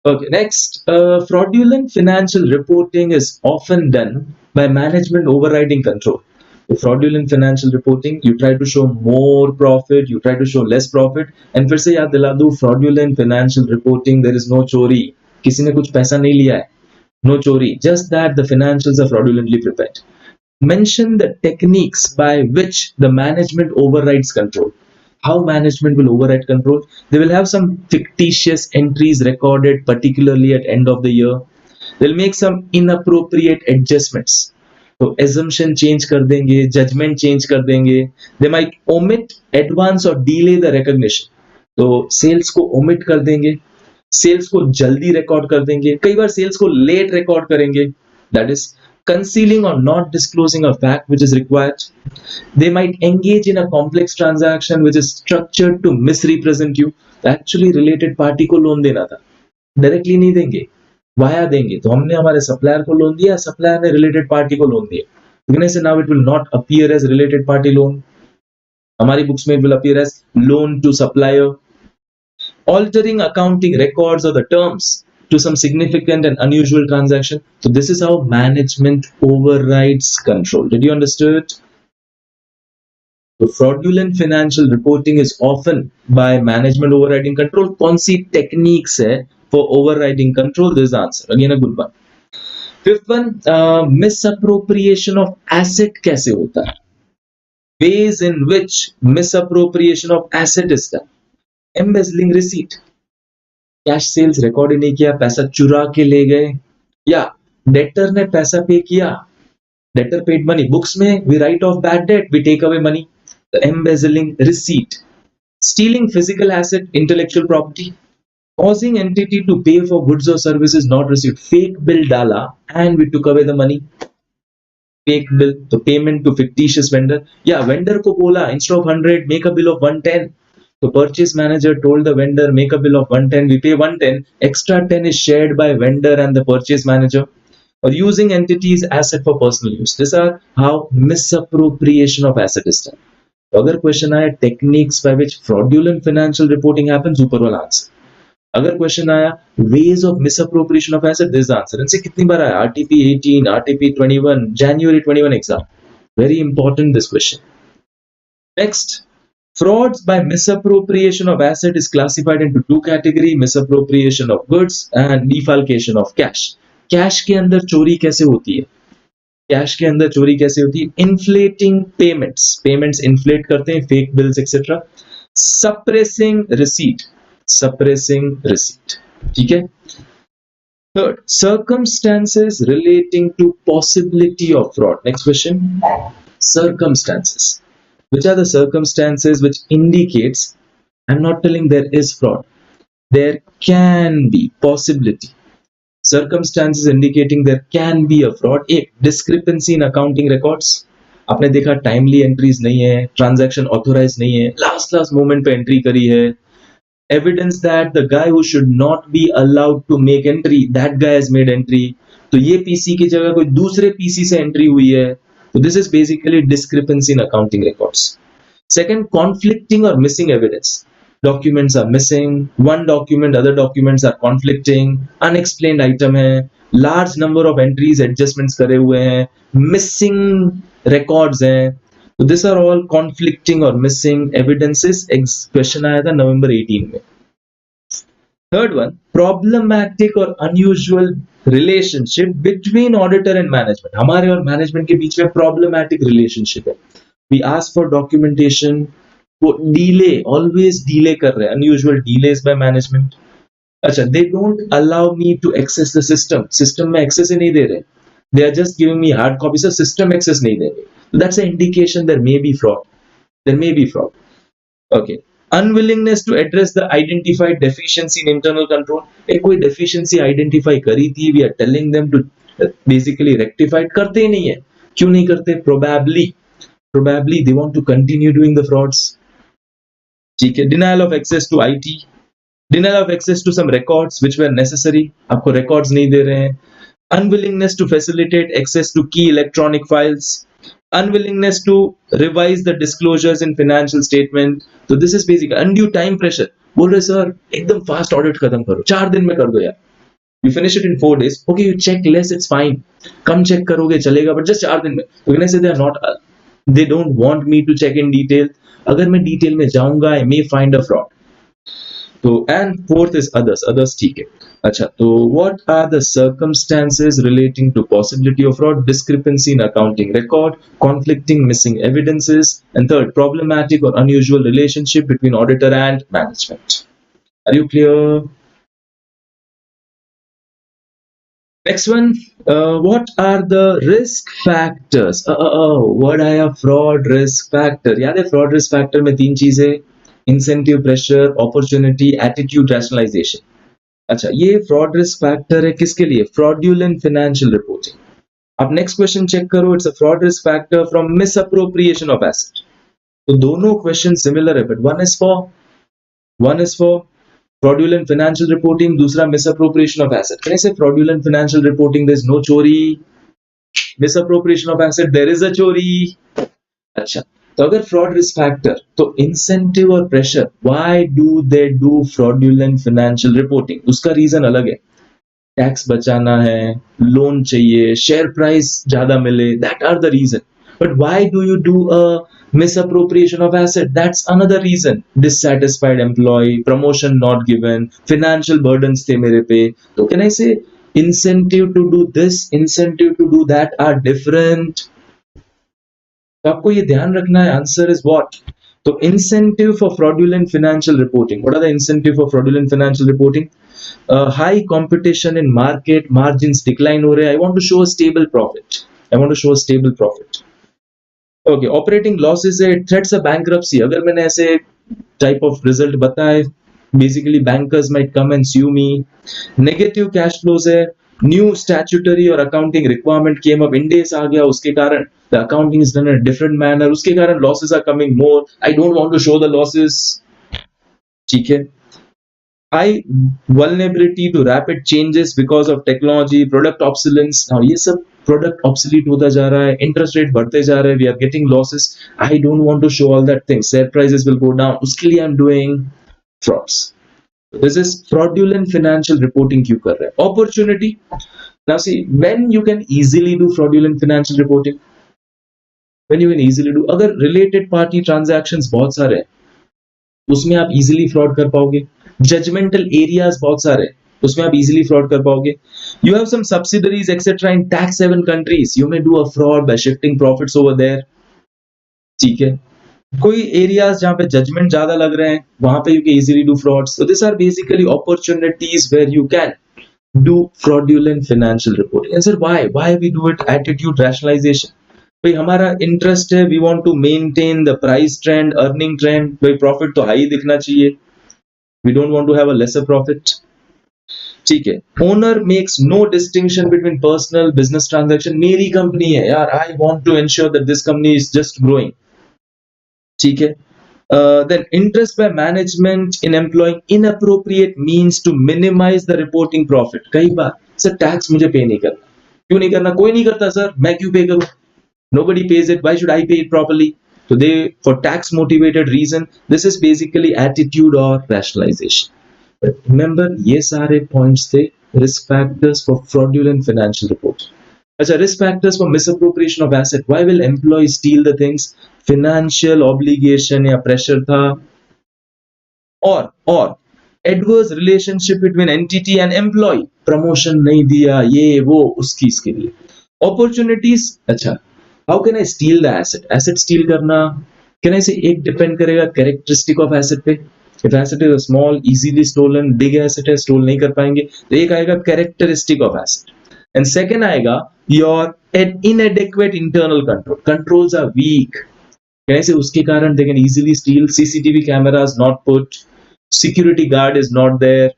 Okay, next, fraudulent financial reporting is often done by management overriding control. The fraudulent financial reporting, you try to show more profit, you try to show less profit, and फिर से याद दिला दूं, fraudulent financial reporting, there is no चोरी, किसी ने कुछ पैसा नहीं लिया है, no चोरी, just that the financials are fraudulently prepared. Mention the techniques by which the management overrides control. How management will override control? They will have some fictitious entries recorded, particularly at end of the year. They'll make some inappropriate adjustments. So assumption change कर देंगे, judgment change कर देंगे. They might omit, advance or delay the recognition. तो sales को omit कर देंगे, sales को जल्दी record कर देंगे, कई बार sales को late record करेंगे. That is concealing or not disclosing a fact which is required. They might engage in a complex transaction which is structured to misrepresent you. Actually related party को loan देना था, directly नहीं देंगे, via देंगे। तो हमने हमारे सप्लायर को लोन दिया, सप्लायर ने रिलेटेड पार्टी को लोन दिया, कहने से now it will not appear as related party loan, हमारी बुक्स में it will appear as loan to supplier. Altering accounting records or the terms to some significant and unusual transaction. So this is how management overrides control. Did you understand? So fraudulent financial reporting is often by management overriding control. कौन सी techniques है for overriding control? This is the answer. Again a good one. Fifth one, misappropriation of asset कैसे होता है? Ways in which misappropriation of asset is done. Embezzling receipt, cash sales record ही नहीं किया, पैसा चुरा के ले गए, या डेटर ने पैसा पे किया, डेटर पेड मनी, बुक्स में we write off bad debt, we take away money. Embezzling receipt, stealing physical asset, intellectual property, causing entity to pay for goods or services not received, fake bill डाला and we took away the money. Fake bill, तो payment to fictitious vendor, या vendor को बोला instead of 100 make a bill of 110. The purchase manager told the vendor make a bill of 110, we pay 110, extra 10 is shared by vendor and the purchase manager. Or using entities asset for personal use. These are how misappropriation of asset is done. तो अगर question आया techniques by which fraudulent financial reporting happens, ऊपर वाला answer. अगर question आया ways of misappropriation of asset, this is the answer. इनसे कितनी बार आया? RTP 18, RTP 21, January 21 exam. Very important this question. Next, frauds by misappropriation of asset is classified into two categories: misappropriation of goods and defalcation of cash. Cash के अंदर चोरी कैसे होती है? Cash के अंदर चोरी कैसे होती है? Inflating payments, payments inflate करते हैं, fake bills etc. Suppressing receipt, suppressing receipt. ठीक है? Third, circumstances relating to possibility of fraud. Next question. Circumstances. Which are the circumstances which indicates, I'm not telling there is fraud, there can be possibility. Circumstances indicating there can be a fraud. A, discrepancy in accounting records. आपने देखा timely entries नहीं है, transaction authorise नहीं है, last moment पे entry करी है, evidence that the guy who should not be allowed to make entry, that guy has made entry, तो ये पीसी की जगह कोई दूसरे पीसी से एंट्री हुई है, तो this is basically discrepancy in accounting records. Second, conflicting or missing evidence. Documents are missing, one document, other documents are conflicting, unexplained item है, large number of entries adjustments करे हुए हैं, missing records हैं, so these are all conflicting or missing evidences. Question आया था November 18 में. Third one, problematic or unusual relationship between auditor and management. हमारे और management के बीच में problematic relationship है. We ask for documentation, वो delay, always delay कर रहे हैं, unusual delays by management. अच्छा, they don't allow me to access the system में access ही नहीं दे रहे, they are just giving me hard copy, so system access नहीं देंगे, so that's an indication there may be fraud. Okay, unwillingness to address the identified deficiency in internal control. एक कोई deficiency identify करी थी, we are telling them to basically rectify, करते ही नहीं है, क्यों नहीं करते? Probably they want to continue doing the frauds. ठीक है, denial of access to IT, denial of access to some records which were necessary, आपको records नहीं दे रहे हैं, unwillingness to facilitate access to key electronic files, unwillingness to revise the disclosures in financial statement. So this is basic undue time pressure. बोल रहे sir एकदम fast audit खत्म करो, 4 दिन में कर दो यार. You finish it in 4 days. Okay, you check less, it's fine. Come check करोगे चलेगा, but just 4 दिन में. तो कहने से they don't want me to check in detail. अगर मैं डिटेल में जाऊंगा I may find a fraud. तो and fourth is others ठीक है. अच्छा, तो what are the circumstances relating to possibility of fraud? Discrepancy in accounting record, conflicting missing evidences, and third, problematic or unusual relationship between auditor and management. Are you clear? Next one, what are the risk factors? What are your fraud risk factor? याद है fraud risk factor में 3 चीजें, incentive pressure, opportunity, attitude rationalization. अच्छा, ये fraud risk factor है किसके लिए? Fraudulent financial reporting. अब next question check करो, it's a fraud risk factor from misappropriation of asset. तो दोनों question similar है, but one is for fraudulent financial reporting, दूसरा misappropriation of asset. Can I say fraudulent financial reporting there is no chori, misappropriation of asset there is a chori. अच्छा, तो अगर fraud risk factor, तो incentive और pressure, why do they do fraudulent financial reporting? उसका reason अलग है, tax बचाना है, loan चाहिए, share price ज्यादा मिले, that are the reason. But why do you do a misappropriation of asset? That's another reason. Dissatisfied employee, promotion not given, financial burdens थे मेरे पे. तो can I say incentive to do this, incentive to do that are different? तो आपको ये ध्यान रखना है. Answer is what? तो incentive for fraudulent financial reporting. What are the incentive for fraudulent financial reporting? High competition in market, margins decline हो रहे हैं. I want to show a stable profit. Okay, operating losses है, threats a bankruptcy. अगर मैंने ऐसे type of result बताए, basically bankers might come and sue me. Negative cash flows है, new statutory or accounting requirement came up, Ind AS आ गया, उसके कारण the accounting is done in a different manner, उसके कारण losses are coming more. I don't want to show the losses. ठीक है. High vulnerability to rapid changes because of technology, product obsolescence. Now ये सब product obsolete होता जा रहा है, interest rate बढ़ते जा रहे हैं, we are getting losses. I don't want to show all that things. Share prices will go down. उसके लिए I'm doing frauds. This is fraudulent financial reporting क्यों कर रहे हैं? Opportunity. Now see, when you can easily do fraudulent financial reporting, अगर related party transactions बहुत सारे हैं, उसमें आप easily fraud कर पाओगे. Judgmental areas बहुत सारे, उसमें आप easily fraud कर पाओगे. You have some subsidiaries etc in tax haven countries, you may do a fraud by shifting profits over there. ठीक है. कोई areas जहाँ पे judgment ज्यादा लग रहे हैं, वहां पे you can easily do frauds. So these are basically opportunities where you can do fraudulent financial reporting. And sir, why we do it? Attitude rationalization. भाई हमारा interest है, we want to maintain the price trend, earning trend. भाई profit तो high दिखना चाहिए. We don't want to have a lesser profit. ठीक है. Owner makes no distinction between personal business transaction. मेरी कंपनी है यार, I want to ensure that this company is just growing. ठीक है. Then interest by management in employing inappropriate means to minimize the reporting profit. कई बार sir tax मुझे पे नहीं करना. क्यों नहीं करना? कोई नहीं करता सर, मैं क्यों पे करूं? Nobody pays it. Why should I pay it properly? So they, for tax motivated reason, this is basically attitude or rationalization. But remember, ये सारे points थे risk factors for fraudulent financial reports. अच्छा, risk factors for misappropriation of asset. Why will employees steal the things? Financial obligation या pressure था, और adverse relationship between entity and employee. Promotion नहीं दिया, ये वो उसकी इसके लिए. Opportunities. अच्छा, how can I steal the asset? Asset steal करना, can I say एक depend करेगा characteristic of asset पे. If asset is a small, easily stolen, big asset है, stole नहीं कर पाएंगे. तो एक आएगा characteristic of asset. And second आएगा your inadequate internal control. Controls are weak. कैसे? उसके कारण they can easily steal. CCTV cameras not put. Security guard is not there.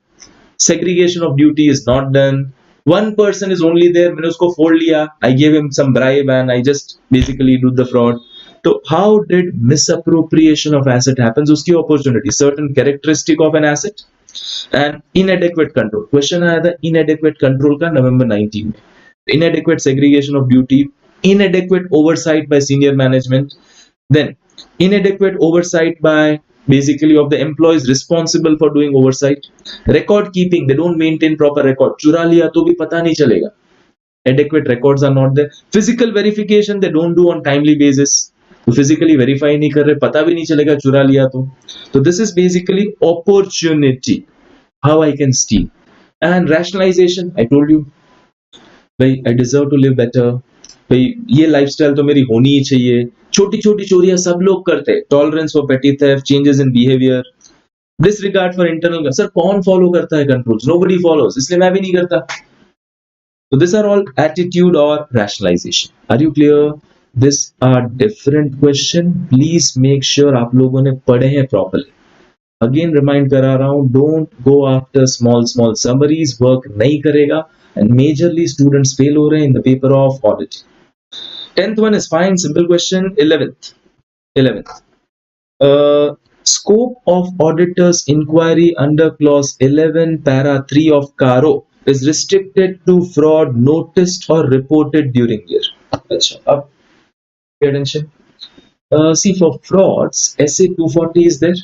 Segregation of duty is not done. One person is only there. मैंने उसको फोड़ लिया. I gave him some bribe and I just basically do the fraud. So how did misappropriation of asset happens? उसकी opportunity, certain characteristic of an asset and inadequate control. Question आया था inadequate control का November 19 में. Inadequate segregation of duty, inadequate oversight by senior management, then inadequate oversight by basically of the employees responsible for doing oversight. Record keeping, they don't maintain proper record. चुरा लिया तो भी पता नहीं चलेगा. Adequate records are not there. Physical verification they don't do on timely basis. तो physically verify नहीं कर रहे, पता भी नहीं चलेगा चुरा लिया तो. So this is basically opportunity. How I can steal. And rationalization, I told you. भाई I deserve to live better. भाई ये लाइफस्टाइल तो मेरी होनी ही चाहिए. छोटी छोटी चोरियां सब लोग करते हैं. टॉलरेंस फॉर पेटी theft, changes in behaviour, disregard for internal. Sir कौन फॉलो करता है कंट्रोल्स? नोबडी फॉलोज, इसलिए मैं भी नहीं करता. So these are all attitude or rationalization. Are you clear? These are different question. Please make sure आप लोगों ने पढ़े हैं properly. Again remind करा रहा हूँ, don't go after small summaries. Work नहीं करेगा and majorly students fail हो रहे हैं in the paper of auditing. 10th one is fine, simple question. 11th. Scope of auditor's inquiry under clause 11 para 3 of CARO is restricted to fraud noticed or reported during year. अच्छा, अब pay attention. See, for frauds, SA 240 is there.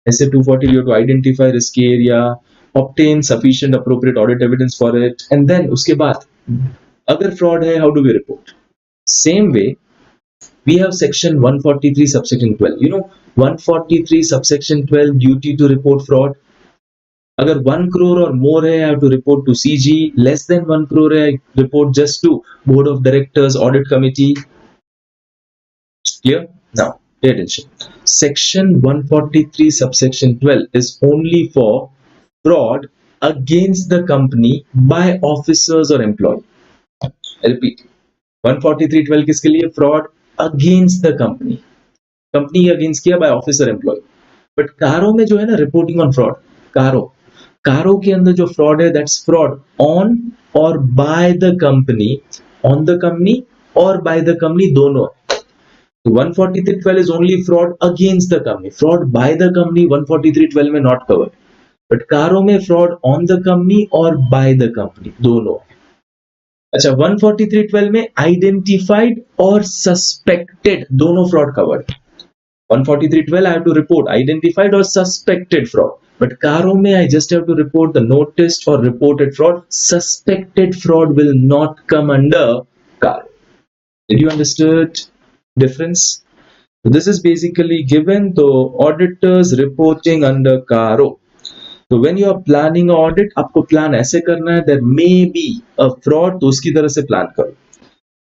SA 240, you have to identify risky area, obtain sufficient appropriate audit evidence for it, and then उसके बाद अगर fraud है, how do we report? Same way, we have section 143 subsection 12. You know, 143 subsection 12 duty to report fraud. अगर 1 crore or more है, I have to report to CG. Less than 1 crore है, I report just to board of directors, audit committee. Clear? Now, pay attention. Section 143 subsection 12 is only for fraud against the company by officers or employee. I repeat, 143.12 किसके लिए? Fraud against the company. Company against किया by officer employee. But कारो में जो है ना reporting on fraud, कारो के अंदर जो fraud है, that's fraud on or by the company, on the company or by the company, दोनों है. So 143.12 is only fraud against the company. Fraud by the company 143.12 में not covered. But कारो में fraud on the company or by the company, दोनों है. अच्छा, 143.12 में identified और suspected दोनों fraud covered. 143.12 I have to report identified or suspected fraud. But CARO में I just have to report the noticed or reported fraud. Suspected fraud will not come under CARO. Did you understood difference? So this is basically given the auditors reporting under CARO. So when you are planning an audit, आपको plan ऐसे करना है, there may be a fraud, तो उसकी तरह से plan करो.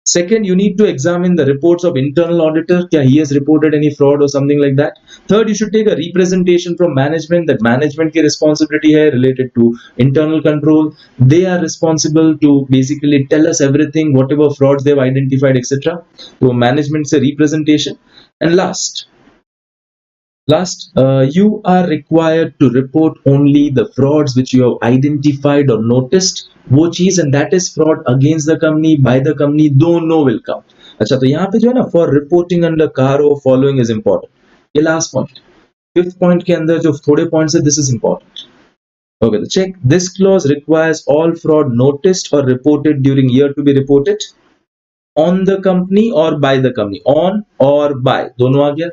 Second, you need to examine the reports of internal auditor. क्या he has reported any fraud or something like that. Third, you should take a representation from management that management की responsibility है related to internal control. They are responsible to basically tell us everything, whatever frauds they have identified, etc. So management से representation. And last, Last, you are required to report only the frauds which you have identified or noticed. वो चीज and that is fraud against the company, by the company, दोनों will come. अच्छा, तो यहाँ पे जो है ना, for reporting under CARO following is important. ये last point, fifth point के अंदर जो थोड़े points है, this is important. Okay, the check. This clause requires all fraud noticed or reported during year to be reported on the company or by the company. On or by, दोनों आ गया.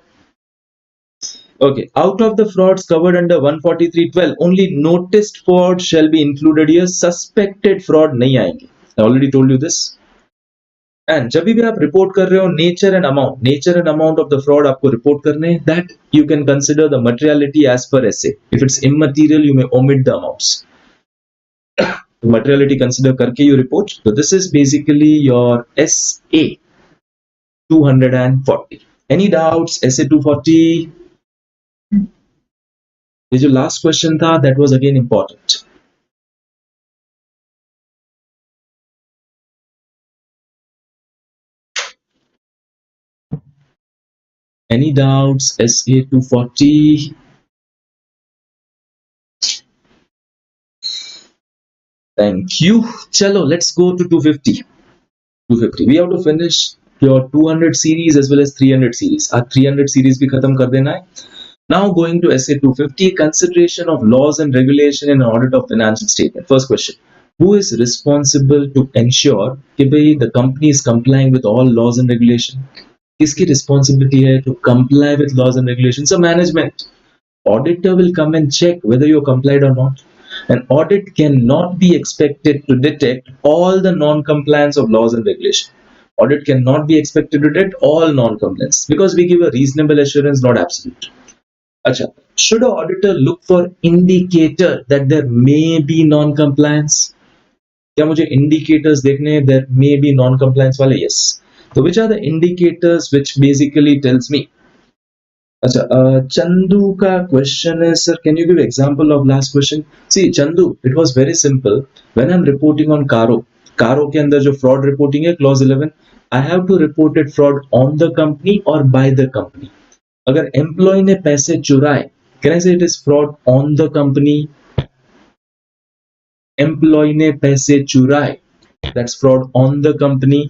Okay, out of the frauds covered under 143.12, only noticed fraud shall be included here. Suspected fraud नहीं आएंगे. I already told you this. And जब भी आप report कर रहे हो, nature and amount of the fraud आपको report करने हैं, that you can consider the materiality as per SA. If it's immaterial, you may omit the amounts. Materiality consider करके you report. So this is basically your SA 240. Any doubts? SA 240. ये जो last question था, that was again important. Any doubts? SA 240. Thank you. Chalo, let's go to 250. 250. We have to finish your 200 series as well as 300 series. Our 300 series भी खत्म कर देना है. Now going to SA 250, consideration of laws and regulation in audit of financial statement. First question, who is responsible to ensure कि भाई the company is complying with all laws and regulation? किसकी responsibility है to comply with laws and regulations? So management. Auditor will come and check whether you complied or not. An audit cannot be expected to detect all the non-compliance of laws and regulation. Audit cannot be expected to detect all non-compliance because we give a reasonable assurance, not absolute. अच्छा, should an auditor look for indicator that there may be non-compliance? क्या मुझे indicators देखने हैं there may be non-compliance वाले? Yes. So which are the indicators which basically tells me? अच्छा, Chandu का question is, sir, can you give example of last question? See, Chandu, it was very simple. When I'm reporting on CARO के अंदर जो fraud reporting है, clause 11, I have to report it fraud on the company or by the company. अगर employee ने पैसे चुराए, can I say it is fraud on the company? Employee ने पैसे चुराए, that's fraud on the company.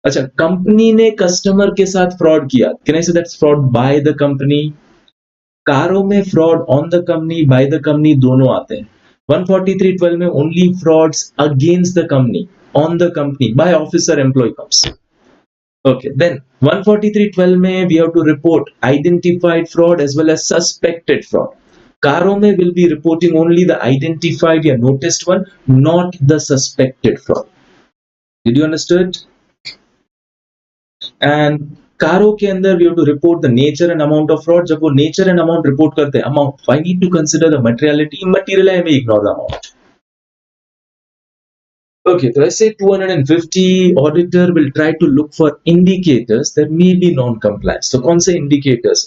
अच्छा, company ने customer के साथ फ्रॉड किया, can I say that's fraud by the company? कारों में fraud on the company, by the company दोनों आते हैं. 143.12 में only frauds against the company, on the company, by officer employee comes. Okay, then 143.12 में we have to report identified fraud as well as suspected fraud. कारों में will be reporting only the identified या noticed one, not the suspected fraud. Did you understand? And कारों के अंदर we have to report the nature and amount of fraud. जब वो nature and amount report करते हैं, amount, I need to consider the materiality. Immaterial है, I may ignore the amount. Okay, so I say 250, auditor will try to look for indicators that may be non-compliance. So कौन से indicators?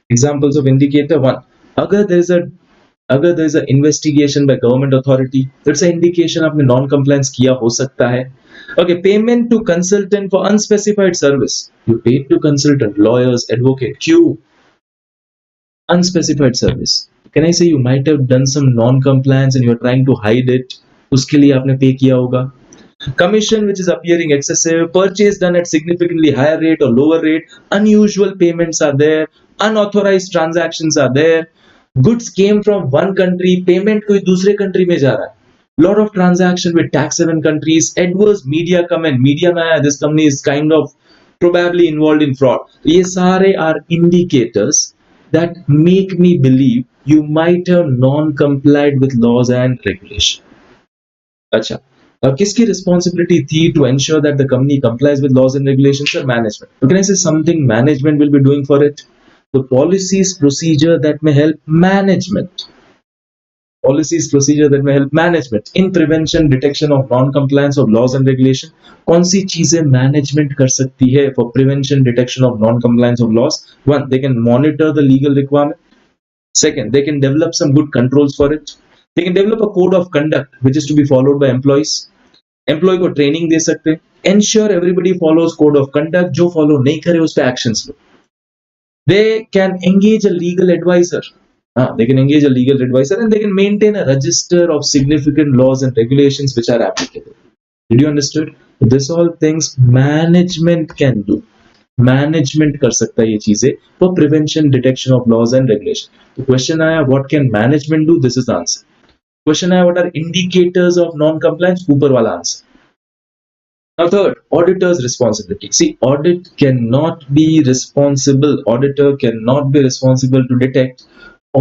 Examples of indicator: 1, अगर there is a investigation by government authority, that's an indication आपने non-compliance किया हो सकता है. Okay, payment to consultant for unspecified service. You paid to consultant, lawyers, advocate, Q. Unspecified service. Can I say you might have done some non-compliance and you're trying to hide it? उसके लिए आपने पे किया होगा. Commission which is appearing excessive, purchase done at significantly higher rate or lower rate, unusual payments are there, unauthorized transactions are there, goods came from one country, payment कोई दूसरे country में जा रहा है, lot of transaction with tax haven countries, adverse media comment, media में आया, this company is kind of probably involved in fraud. ये सारे are indicators that make me believe you might have non-complied with laws and regulation. अच्छा, अब किसकी responsibility थी to ensure that the company complies with laws and regulations? Or management. So can I say something management will be doing for it? The policies, procedure that may help management. Policies, procedure that may help management in prevention, detection of non-compliance of laws and regulation. कौन सी चीजें management कर सकती है for prevention, detection of non-compliance of laws? 1, they can monitor the legal requirement. Second, they can develop some good controls for it. They can develop a code of conduct which is to be followed by employees. Employee को training दे सकते हैं. Ensure everybody follows code of conduct. जो follow नहीं करे उस पे actions low. They can engage a legal advisor. They can engage a legal advisor and they can maintain a register of significant laws and regulations which are applicable. Did you understood? This all things management can do. Management कर सकता है ये चीजें for prevention detection of laws and regulation. तो question आया what can management do, this is the answer. Question आया what are indicators of non compliance, ऊपर वाला answer. Now third, auditor's responsibility. See, audit cannot be responsible, auditor cannot be responsible to detect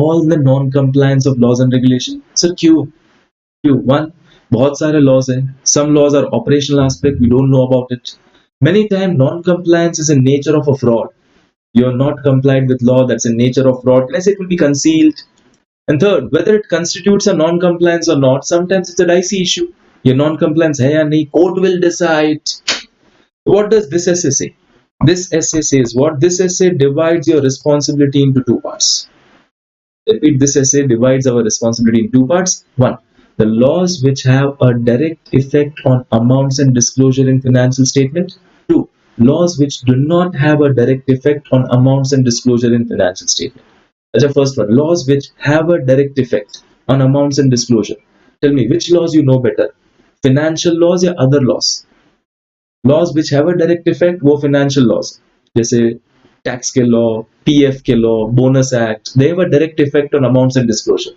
all the non-compliance of laws and regulation. So Q1, बहुत सारे laws हैं, some laws are operational aspect, we don't know about it. Many times non-compliance is in nature of a fraud. You are not complied with law, that's in nature of fraud. Can I say it will be concealed? And third, whether it constitutes a non-compliance or not, sometimes it's a dicey issue. Your non-compliance hai ya nahi, court will decide. What does this essay say? This essay says what? This essay divides your responsibility into two parts. Repeat, this essay divides our responsibility in two parts. One, the laws which have a direct effect on amounts and disclosure in financial statement. Two, laws which do not have a direct effect on amounts and disclosure in financial statement. That's the first one. Laws which have a direct effect on amounts and disclosure. Tell me, which laws you know better? Financial laws या other laws? Laws which have a direct effect, वो financial laws. जैसे tax के law, PF के law, bonus act, they have a direct effect on amounts and disclosure.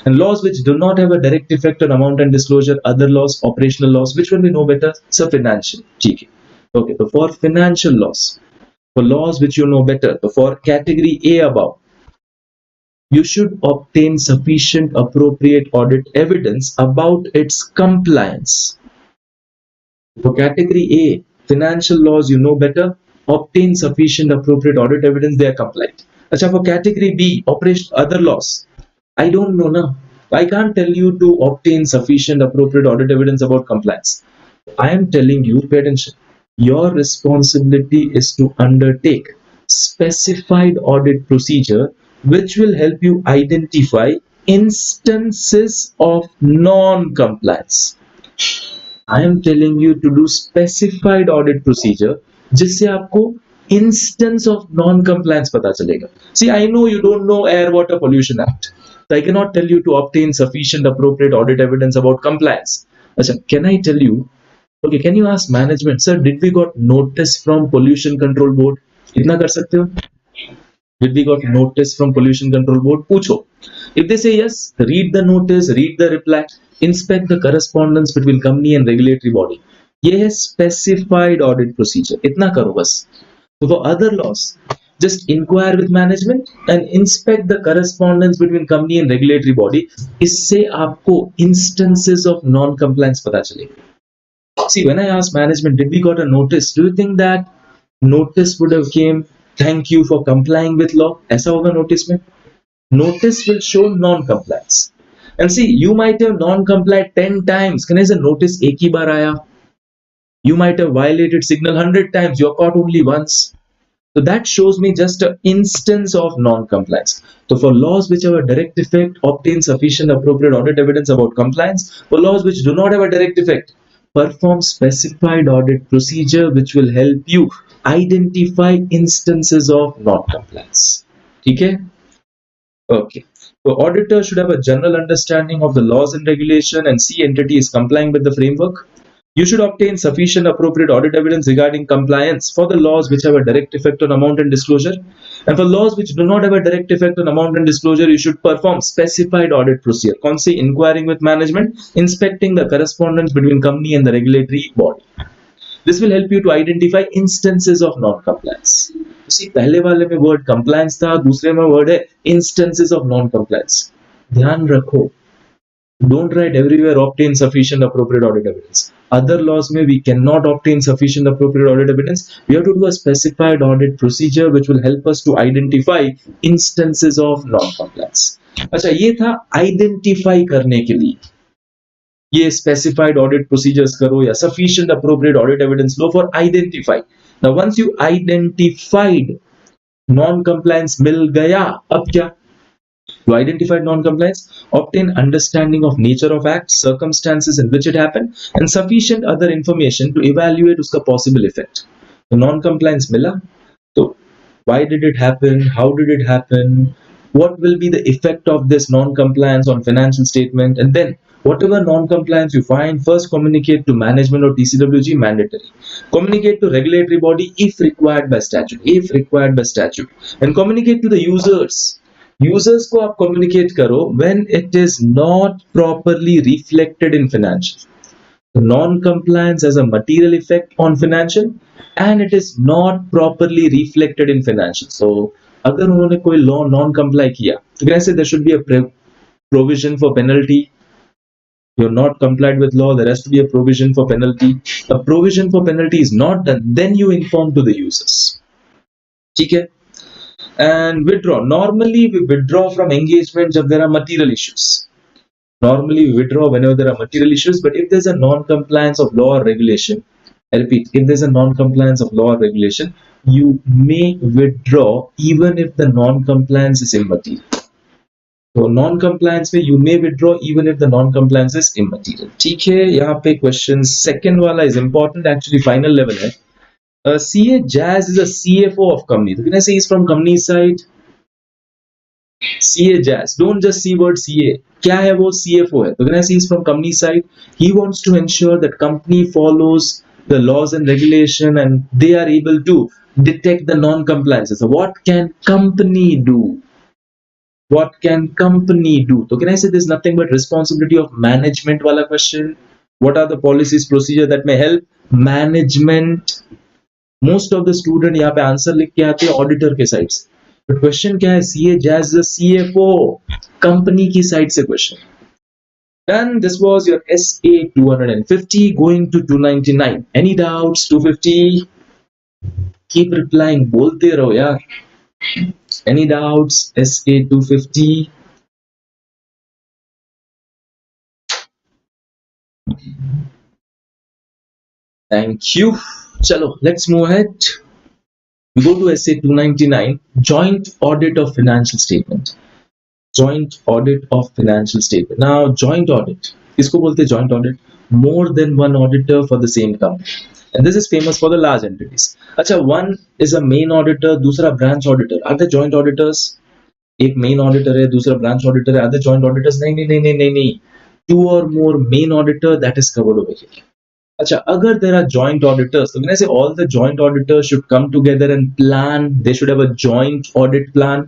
And laws which do not have a direct effect on amount and disclosure, other laws, operational laws, which one we know better? So financial. ठीक है. Okay, so for financial laws, for laws which you know better, so for category A above, you should obtain sufficient appropriate audit evidence about its compliance. For category A, financial laws you know better, obtain sufficient appropriate audit evidence, they are compliant. Achha, for category B, operation other laws, I don't know now. I can't tell you to obtain sufficient appropriate audit evidence about compliance. I am telling you, pay attention. Your responsibility is to undertake specified audit procedure which will help you identify instances of non-compliance. I am telling you to do specified audit procedure जिससे आपको instance of non-compliance पता चलेगा. See, I know you don't know Air Water Pollution Act, so I cannot tell you to obtain sufficient appropriate audit evidence about compliance. Achha, can I tell you? Okay, can you ask management, sir, did we got notice from Pollution Control Board? इतना कर सकते हो? Did we got notice from Pollution Control Board? पूछो. If they say yes, read the notice, read the reply, inspect the correspondence between company and regulatory body. ये है specified audit procedure. इतना करो बस. So for other laws, just inquire with management and inspect the correspondence between company and regulatory body. इससे आपको instances of non-compliance पता चलेगा. See, when I asked management, did we got a notice? Do you think that notice would have came, thank you for complying with law? ऐसा होगा notice में? Notice will show non-compliance. And see, you might have non-complied 10 times. Can I say notice एक ही बार आया? You might have violated signal 100 times. You're caught only once. So that shows me just an instance of non-compliance. So for laws which have a direct effect, obtain sufficient appropriate audit evidence about compliance. For laws which do not have a direct effect, perform specified audit procedure which will help you identify instances of non-compliance. Okay? Okay. So auditor should have a general understanding of the laws and regulation and see entity is complying with the framework. You should obtain sufficient appropriate audit evidence regarding compliance for the laws which have a direct effect on amount and disclosure. And for laws which do not have a direct effect on amount and disclosure, you should perform specified audit procedure. कौन सी? Inquiring with management, inspecting the correspondence between company and the regulatory body. This will help you to identify instances of non-compliance. See, पहले वाले में word compliance था, दूसरे में word है instances of non-compliance. ध्यान रखो. Don't write everywhere obtain sufficient appropriate audit evidence. Other laws में we cannot obtain sufficient appropriate audit evidence. We have to do a specified audit procedure which will help us to identify instances of non-compliance. अच्छा, ये था identify करने के लिए. ये specified audit procedures करो या sufficient appropriate audit evidence low for identify. Now once you identified non-compliance मिल गया, अब क्या? To identify non-compliance, obtain understanding of nature of act, circumstances in which it happened, and sufficient other information to evaluate उसका possible effect. तो non-compliance मिला, तो Why did it happen? How did it happen? What will be the effect of this non-compliance on financial statement? And then whatever non-compliance you find, first communicate to management or TCWG, mandatory. Communicate to regulatory body if required by statute. If required by statute. And communicate to the users. Users को आप communicate करो when it is not properly reflected in financial. Non-compliance has a material effect on financial and it is not properly reflected in financial. So अगर उन्होंने कोई law non-comply किया तो कैसे there should be a provision for penalty. You're not complied with law, there has to be a provision for penalty. A provision for penalty is not done, then you inform to the users. ठीक है. And withdraw. Normally we withdraw from engagement if there are material issues. Normally we withdraw whenever there are material issues, but if there's a non-compliance of law or regulation, I repeat, if there's a non-compliance of law or regulation, you may withdraw even if the non-compliance is immaterial. So non-compliance में you may withdraw even if the non-compliance is immaterial. ठीक है, यहाँ पे question second वाला is important, actually final level है. CA Jazz is a CFO of company. So can I say he's from company side? CA Jazz. Don't just see word CA. क्या है वो? CFO है. So can I say he's from company side? He wants to ensure that company follows the laws and regulation and they are able to detect the non-compliances. So what can company do? What can company do? So can I say there's nothing but responsibility of management wala question? What are the policies, procedure that may help management? Most of the student यहाँ पे answer लिख के आते हैं auditor के side से. But question क्या है? CA Jazz is a CFO. Company की side से question. Done. This was your SA 250 going to 299. Any doubts? 250. Keep replying. बोलते रहो यार. Any doubts? SA 250. Thank you. Chalo, let's move ahead. We go to SA 299, joint audit of financial statement. Joint audit of financial statement. Now, joint audit. इसको बोलते हैं joint audit. More than one auditor for the same company. And this is famous for the large entities. अच्छा, one is a main auditor, दूसरा branch auditor. Are they joint auditors? एक main auditor है, दूसरा branch auditor है. Are they joint auditors? नहीं. Two or more main auditor, that is covered over here. अच्छा, अगर there are joint auditors, so when I say all the joint auditors should come together and plan, they should have a joint audit plan.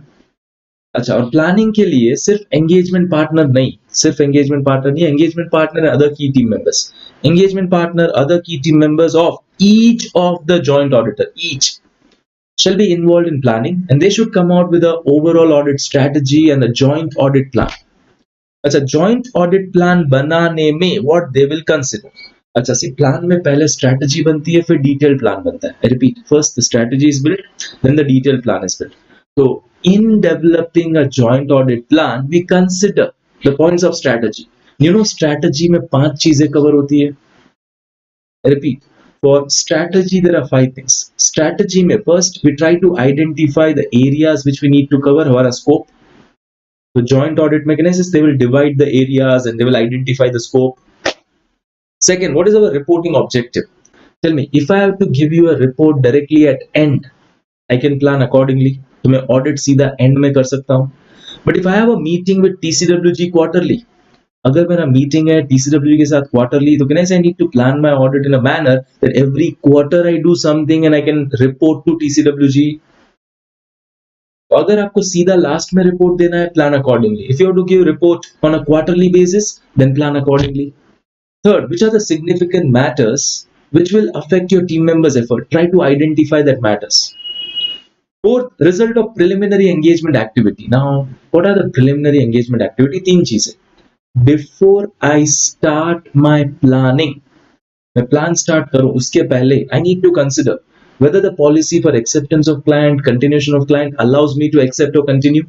अच्छा, और planning के लिए सिर्फ engagement partner नहीं, engagement partner है other की team members, engagement partner other की team members of each of the joint auditor, each shall be involved in planning and they should come out with a overall audit strategy and a joint audit plan. अच्छा, joint audit plan बनाने में what they will consider. अच्छा, सी plan में पहले strategy बनती है, फिर detail plan बनता है. I repeat, first the strategy is built, then the detail plan is built. तो in developing a joint audit plan we consider the points of strategy. You know, strategy में 5 चीजें cover होती है. I repeat, for strategy there are 5 things. Strategy में first we try to identify the areas which we need to cover, हमारा स्कोप. तो joint audit mechanisms, they will divide the areas and they will identify the scope. Second, what is our reporting objective? Tell me, if I have to give you a report directly at end, I can plan accordingly. तो मैं audit सीधा end में कर सकता हूँ. But if I have a meeting with TCWG quarterly, अगर मेरा meeting है TCWG के साथ quarterly, तो can I say I need to plan my audit in a manner that every quarter I do something and I can report to TCWG. अगर आपको सीधा last में रिपोर्ट देना है, plan accordingly. If you have to give report on a quarterly basis, then plan accordingly. Third, which are the significant matters which will affect your team members' effort? Try to identify that matters. Fourth, result of preliminary engagement activity. Now, what are the preliminary engagement activity? 3 चीजें. Before I start my planning, मैं plan start करूँ उसके पहले I need to consider whether the policy for acceptance of client, continuation of client allows me to accept or continue.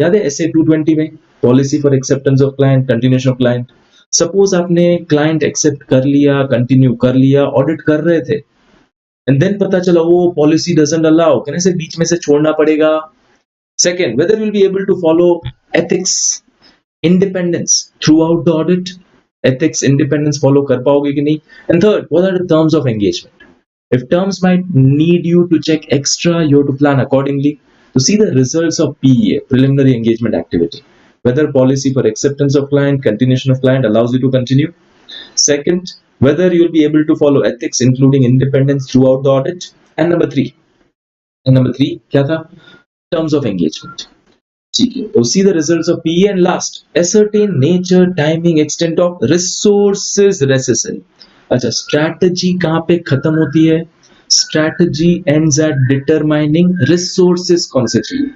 याद है SA 220 में policy for acceptance of client, continuation of client. Suppose आपने client accept कर लिया, continue कर लिया, audit कर रहे थे एंड देन पता चला वो पॉलिसी डजंट अलाउ, कहने से बीच में से छोड़ना पड़ेगा. Second, whether will be able to follow ethics independence throughout the audit. Ethics independence follow कर पाओगे कि नहीं. And third, what are the terms of engagement. If terms might need you to check extra, you have to plan accordingly. To see the results of PEA, preliminary engagement activity, whether policy for acceptance of client, continuation of client allows you to continue. Second, whether you'll be able to follow ethics, including independence throughout the audit. And number three, क्या था? Terms of engagement. ठीक है. So see the results of PE and last, ascertain nature, timing, extent of resources necessary. अच्छा, strategy कहाँ पे खत्म होती है? Strategy ends at determining resources कौन से चाहिए.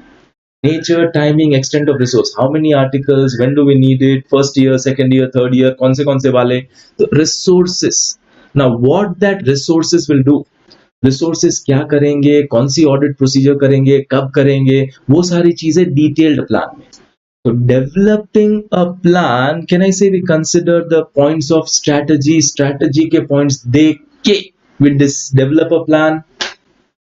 Nature, timing, extent of resource. How many articles? When do we need it? First year, second year, third year. कौन से वाले? तो resources. Now, what that resources will do? Resources क्या करेंगे? कौन सी audit procedure करेंगे? कब करेंगे? वो सारी चीजें detailed plan में. So developing a plan, can I say we consider the points of strategy? Strategy के points देख के we develop a plan.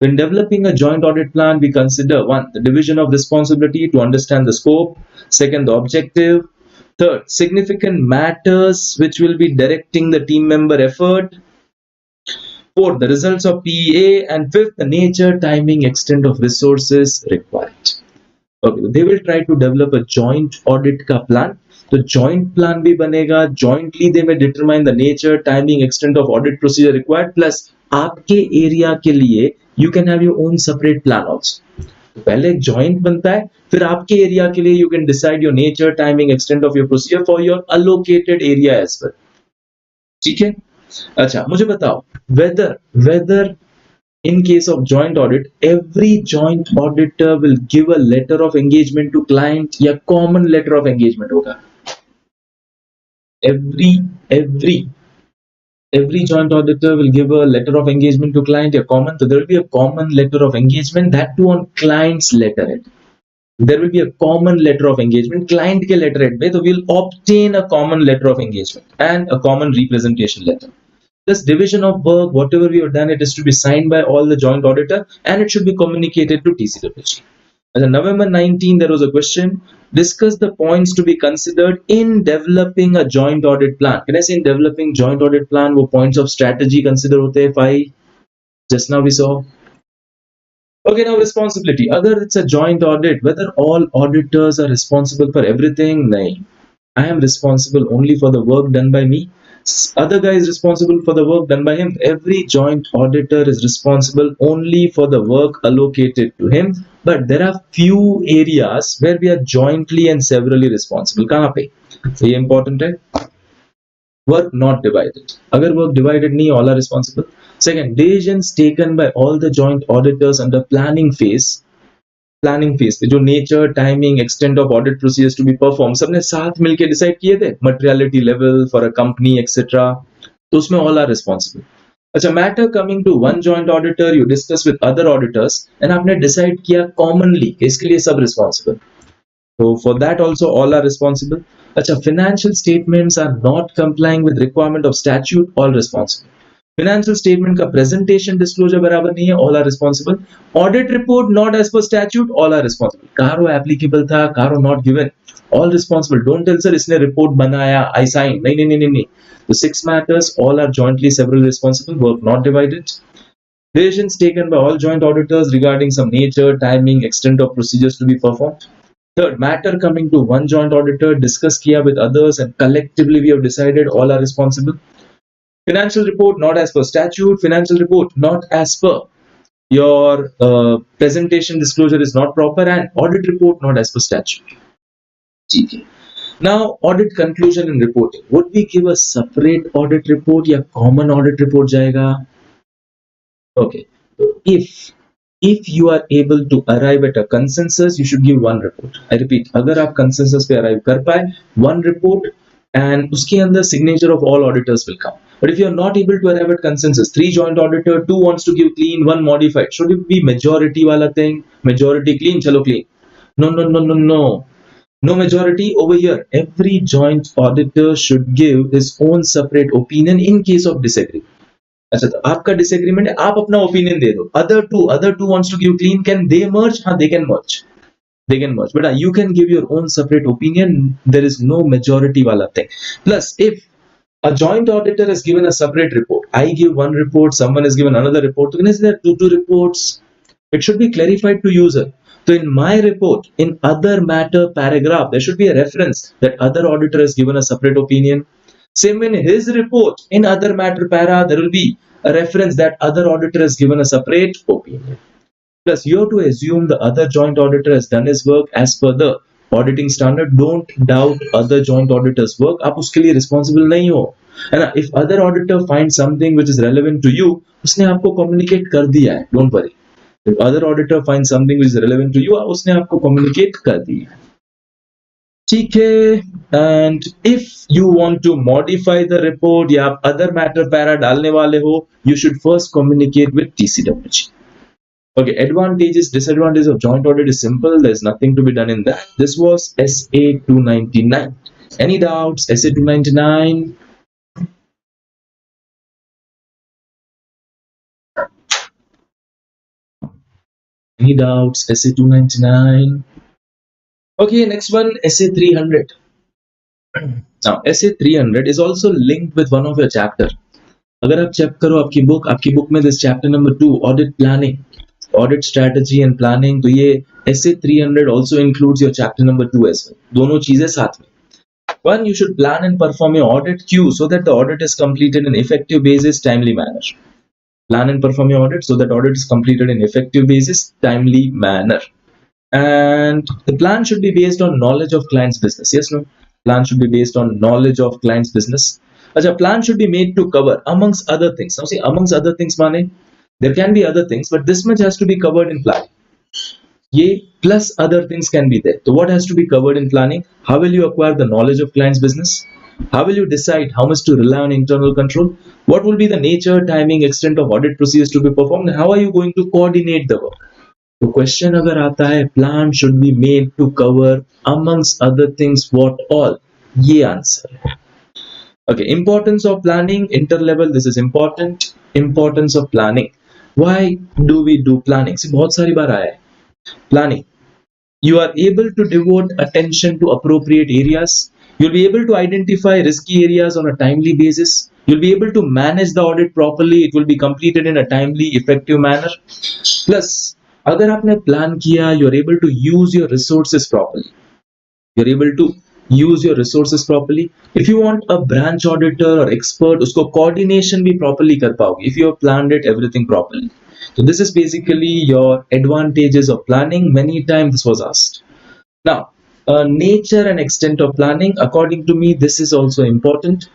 When developing a joint audit plan, we consider one, the division of responsibility to understand the scope. Second, the objective. Third, significant matters which will be directing the team member effort. Fourth, the results of PEA. And fifth, the nature, timing, extent of resources required. Okay, they will try to develop a joint audit ka plan. तो joint plan भी बनेगा. Jointly they may determine the nature, timing, extent of audit procedure required. Plus आपके area के लिए you can have your own separate plan also. पहले एक joint बनता है, फिर आपके area के लिए you can decide your nature, timing, extent of your procedure for your allocated area as well. ठीक है? अच्छा, मुझे बताओ whether in case of joint audit, every joint auditor will give a letter of engagement to client या common letter of engagement होगा. Every joint auditor will give a letter of engagement to client या common. So there will be a common letter of engagement, that too on client's letterhead. There will be a common letter of engagement client के letterhead पे. So we'll obtain a common letter of engagement and a common representation letter. This division of work, whatever we have done, it is to be signed by all the joint auditor and it should be communicated to TCWG. As on November 19, there was a question. Discuss the points to be considered in developing a joint audit plan. Can I say in developing joint audit plan, wo points of strategy consider hote hai? 5. Just now we saw. Okay, now responsibility. Agar it's a joint audit, whether all auditors are responsible for everything? No. I am responsible only for the work done by me. Other guy is responsible for the work done by him. Every joint auditor is responsible only for the work allocated to him. But there are few areas where we are jointly and severally responsible. कहाँ पे? So ये important है. Work not divided. अगर work divided नहीं, all are responsible. Second, decisions taken by all the joint auditors under planning phase. Planning phase पे जो nature, timing, extent of audit procedures to be perform सबने साथ मिलकर decide किए थे. Materiality level for a company etcetera. तो उसमें all are responsible. अच्छा, matter coming to one joint auditor, you discuss with other auditors and आपने decide किया कॉमनली कि इसके लिए सब रिस्पॉन्सिबल. तो for that also all are responsible. अच्छा, financial statements are not complying with requirement of statute, all responsible. Financial statement का presentation disclosure बराबर नहीं है, all are responsible. Audit report not as per statute, all are responsible. कारो applicable था, कारो not given, all responsible. Don't tell sir इसने report बनाया, I signed. नहीं. The 6 matters, all are jointly several responsible, work not divided. Decisions taken by all joint auditors regarding some nature, timing, extent of procedures to be performed. Third, matter coming to one joint auditor, discuss किया with others and collectively we have decided, all are responsible. Financial report not as per statute, financial report not as per your presentation disclosure is not proper, and audit report not as per statute. Okay. Now audit conclusion and reporting. Would we give a separate audit report या common audit report जाएगा? Okay. If you are able to arrive at a consensus, you should give one report. I repeat, अगर आप consensus पे arrive कर पाए, one report and उसके अंदर signature of all auditors will come. But if you are not able to arrive at consensus, 3 joint auditor, 2 wants to give clean, 1 modified. Should it be majority wala thing? Majority clean, chalo clean. No. No majority over here. Every joint auditor should give his own separate opinion in case of disagreement. अच्छा, तो आपका disagreement है, आप अपना opinion दे दो. Other two wants to give clean. Can they merge? हाँ, they can merge. But you can give your own separate opinion. There is no majority wala thing. Plus, if A joint auditor has given a separate report. I give one report, someone has given another report. So when is there two reports? It should be clarified to user. So in my report, in other matter paragraph, there should be a reference that other auditor has given a separate opinion. Same in his report, in other matter para, there will be a reference that other auditor has given a separate opinion. Plus, you have to assume the other joint auditor has done his work as per the auditing standard. Don't doubt other joint auditors' work. आप उसके लिए responsible नहीं हो, है ना? If other auditor finds something which is relevant to you, उसने आपको communicate कर दिया है. Don't worry. If other auditor finds something which is relevant to you, उसने आपको communicate कर दिया है. ठीक है. And if you want to modify the report या आप other matter para डालने वाले हो, you should first communicate with TCWG. Okay, advantages, disadvantages of joint audit is simple. There's nothing to be done in that. This was SA 299. Any doubts? SA 299? Any doubts? SA 299? Okay, next one, SA 300. Now, SA 300 is also linked with one of your chapter. अगर आप check करो आपकी book में this chapter number 2, audit planning, audit strategy and planning, तो ये SA 300 also includes your chapter number 2 as well. दोनों चीजें साथ में. One, you should plan and perform your audit queue so that the audit is completed in effective basis, timely manner. Plan and perform your audit so that audit is completed in effective basis, timely manner. And the plan should be based on knowledge of client's business. Yes, no? Plan should be based on knowledge of client's business. A plan should be made to cover amongst other things. Now see, amongst other things, mane, there can be other things, but this much has to be covered in planning. Ye plus other things can be there. So what has to be covered in planning? How will you acquire the knowledge of client's business? How will you decide how much to rely on internal control? What will be the nature, timing, extent of audit procedures to be performed? And how are you going to coordinate the work? The question agar aata hai, plan should be made to cover amongst other things what all? Ye answer. Okay, importance of planning, interlevel, this is important. Importance of planning. Why do we do planning? See, बहुत सारी बार आया है. Planning. You are able to devote attention to appropriate areas. You'll be able to identify risky areas on a timely basis. You'll be able to manage the audit properly. It will be completed in a timely, effective manner. Plus, अगर आपने plan किया, you're able to use your resources properly. You're able to use your resources properly. If you want a branch auditor or expert, उसको coordination भी properly कर पाओगे. If you have planned it, everything properly. So this is basically your advantages of planning. Many times this was asked. Now, nature and extent of planning. According to me, this is also important.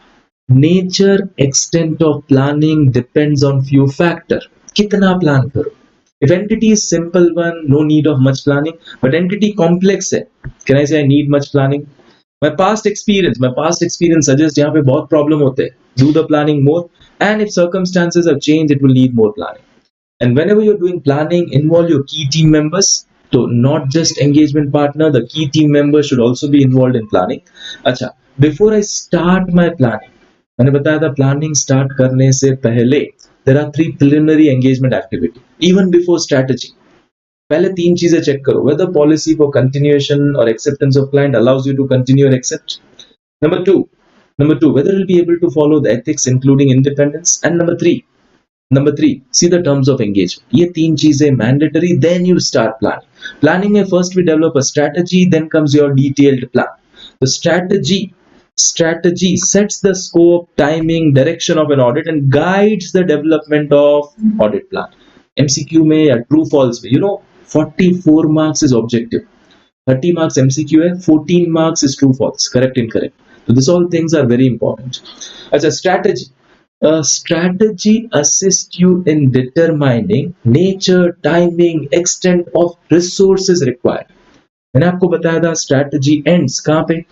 Nature, extent of planning depends on few factors. कितना plan करो? If entity is simple one, no need of much planning. But entity complex है, can I say I need much planning? My past experience suggests यहाँ पे बहुत problem होते हैं. Do the planning more. And if circumstances have changed, it will need more planning. And whenever you're doing planning, involve your key team members. So not just engagement partner, the key team members should also be involved in planning. अच्छा, before I start my planning, मैंने बताया था planning start करने से पहले, there are 3 preliminary engagement activity. Even before strategy. पहले 3 चीजें check करो. Whether policy for continuation or acceptance of client allows you to continue or accept. Number two, whether you'll be able to follow the ethics including independence. And number three, see the terms of engagement. ये 3 चीजें mandatory, then you start planning. Planning में first we develop a strategy, then comes your detailed plan. The strategy sets the scope, timing, direction of an audit and guides the development of audit plan. MCQ में या true false में, 44 marks is objective, 30 marks MCQ है, 14 marks is true false, correct incorrect. So this all things are very important. As a strategy, assists you in determining nature, timing, extent of resources required. मैंने आपको बताया था strategy ends कहाँ पे?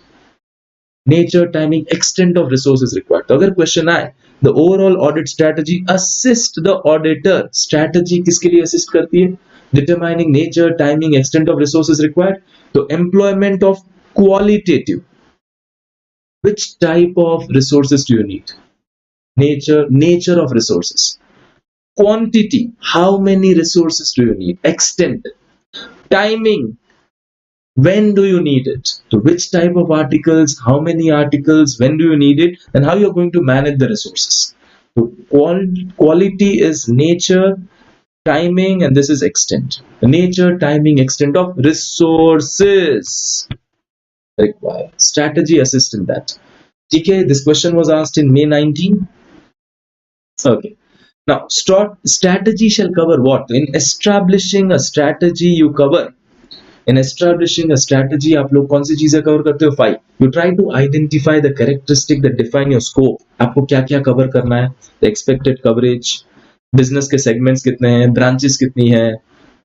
Nature, timing, extent of resources required. तो अगर question आए, the overall audit strategy assist the auditor. Strategy किसके लिए assist करती है? Determining nature, timing, extent of resources required. So employment of qualitative. Which type of resources do you need? Nature of resources. Quantity, how many resources do you need? Extent. Timing, when do you need it, so which type of articles, how many articles, when do you need it, and how you're going to manage the resources. So quality is nature, timing, and this is extent. The nature, timing, extent of resources required. Strategy assist in that. Okay, this question was asked in May 19. Okay. Now, strategy shall cover what? In establishing a strategy, you cover. In establishing a strategy, आप लोग कौन सी चीजें cover करते हो? 5. You try to identify the characteristic that define your scope. आपको क्या क्या cover करना है? The expected coverage, business के segments कितने हैं, branches कितनी हैं,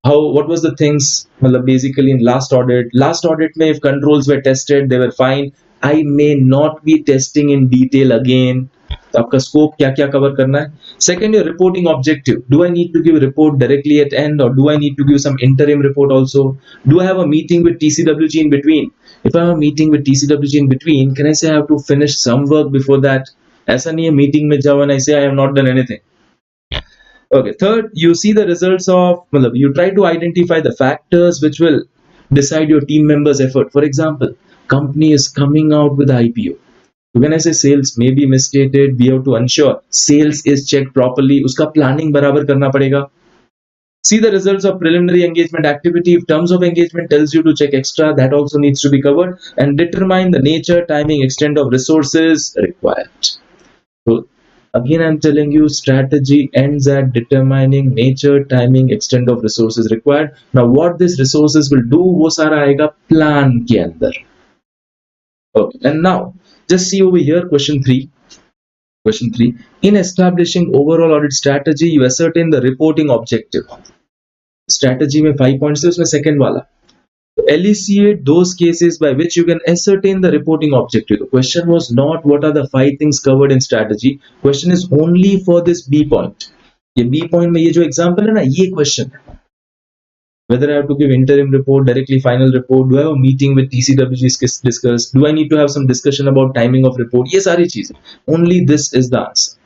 what was the things, मतलब basically in last audit में if controls were tested, they were fine. I may not be testing in detail again. तो आपका स्कोप क्या क्या कवर करना है. Second, your reporting objective. Do I need to give a report directly at end, or do I need to give some interim report also? Do I have a meeting with TCWG in between? If I have a meeting with TCWG in between, can I say I have to finish some work before that? ऐसा नहीं है meeting में जाओ and I say I have not done anything. Okay. Third, you see the results of, you try to identify the factors which will decide your team members' effort. For example, company is coming out with the IPO. When I say sales may be misstated, we have to ensure sales is checked properly. Uska planning barabar karna padega. See the results of preliminary engagement activity. If terms of engagement tells you to check extra, that also needs to be covered. And determine the nature, timing, extent of resources required. So again, I'm telling you, strategy ends at determining nature, timing, extent of resources required. Now, what these resources will do, wo sara aayega plan ke andar. Okay, and now just see over here, question 3. Question 3. In establishing overall audit strategy, you ascertain the reporting objective. Strategy में 5 points थे, उसमें second वाला. Elucidate those cases by which you can ascertain the reporting objective. The question was not what are the 5 things covered in strategy. Question is only for this B point. ये B point में ये जो example है ना, ये question है. Whether I have to give interim report, directly final report, do I have a meeting with TCWG discuss, do I need to have some discussion about timing of report, ये सारी चीजें. Only this is the answer.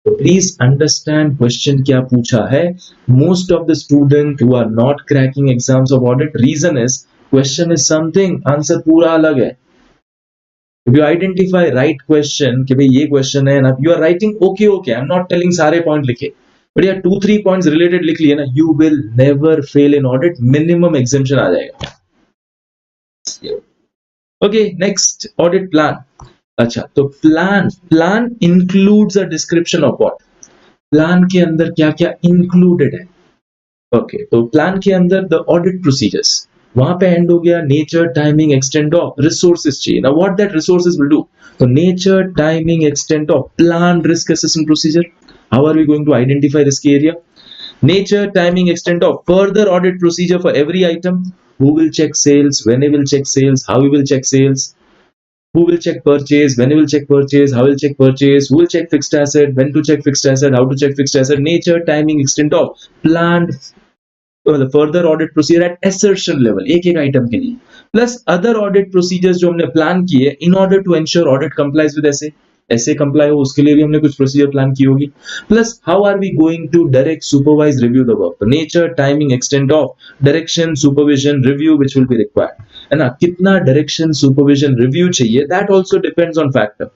So please understand question क्या पूछा है. Most of the students who are not cracking exams of audit, reason is question is something, answer पूरा अलग है. If you identify right question कि भाई ये question है, and you are writing okay, I'm not telling सारे point लिखे, but yeah 2-3 points related लिख लिए ना, you will never fail in audit. Minimum exemption आ जाएगा. Okay, next, audit plan. अच्छा, तो plan includes a description of what. Plan के अंदर क्या क्या included है. Okay, तो plan के अंदर the audit procedures, वहां पे end हो गया. Nature, timing, extent of resources चाहिए. Now what that resources will do, so nature, timing, extent of planned risk assessment procedure. How are we going to identify risk area? Nature, timing, extent of further audit procedure for every item. Who will check sales, when he will check sales, how he will check sales, who will check purchase, when he will check purchase, how he will check purchase, who will check fixed asset, when to check fixed asset, how to check fixed asset. Nature, timing, extent of planned the further audit procedure at assertion level, एक item के लिए, plus other audit procedures जो हमने plan किए in order to ensure audit complies with ऐसे comply हो, उसके लिए भी हमने कुछ प्रोसीजर प्लान की होगी. Plus how are we going to direct supervise review the work. Nature, timing, extent of direction, supervision, review which will be required. है ना, कितना डायरेक्शन, सुपरविजन, रिव्यू चाहिए, that also depends on factor.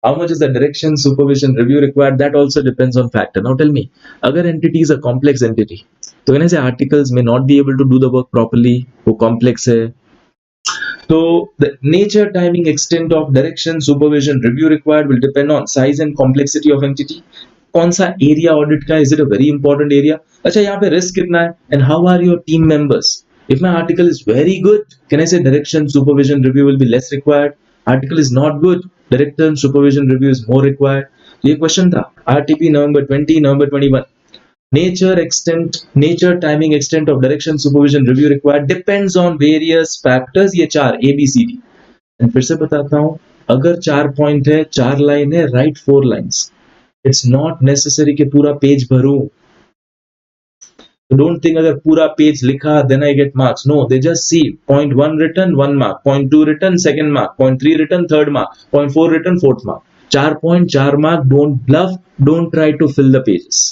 How much is the direction, supervision, review required, that also depends on factor. Now tell me, अगर entity is a complex entity, तो कहने से articles may not be able to do the work properly, वो complex है. So the nature, timing, extent of direction, supervision, review required will depend on size and complexity of entity. कौन सा area audit का, is it a very important area? अच्छा, यहाँ पे risk कितना है, and how are your team members? If my article is very good, can I say direction, supervision, review will be less required? Article is not good, direction, supervision, review is more required. ये question था RTP November 20, November 21. Nature, timing, extent of direction, supervision, review required depends on various factors. ये 4 ABCD. and फिर से बताता हूँ, अगर 4 point है, 4 line है, right 4 lines. It's not necessary कि पूरा पेज भरूं. Don't think अगर पूरा पेज लिखा then I get marks. No, they just see point 1 written 1 mark, point 2 written 2nd mark, point 3 written 3rd mark, point 4 written 4th mark. 4 point 4 mark. Don't bluff. Don't try to fill the pages.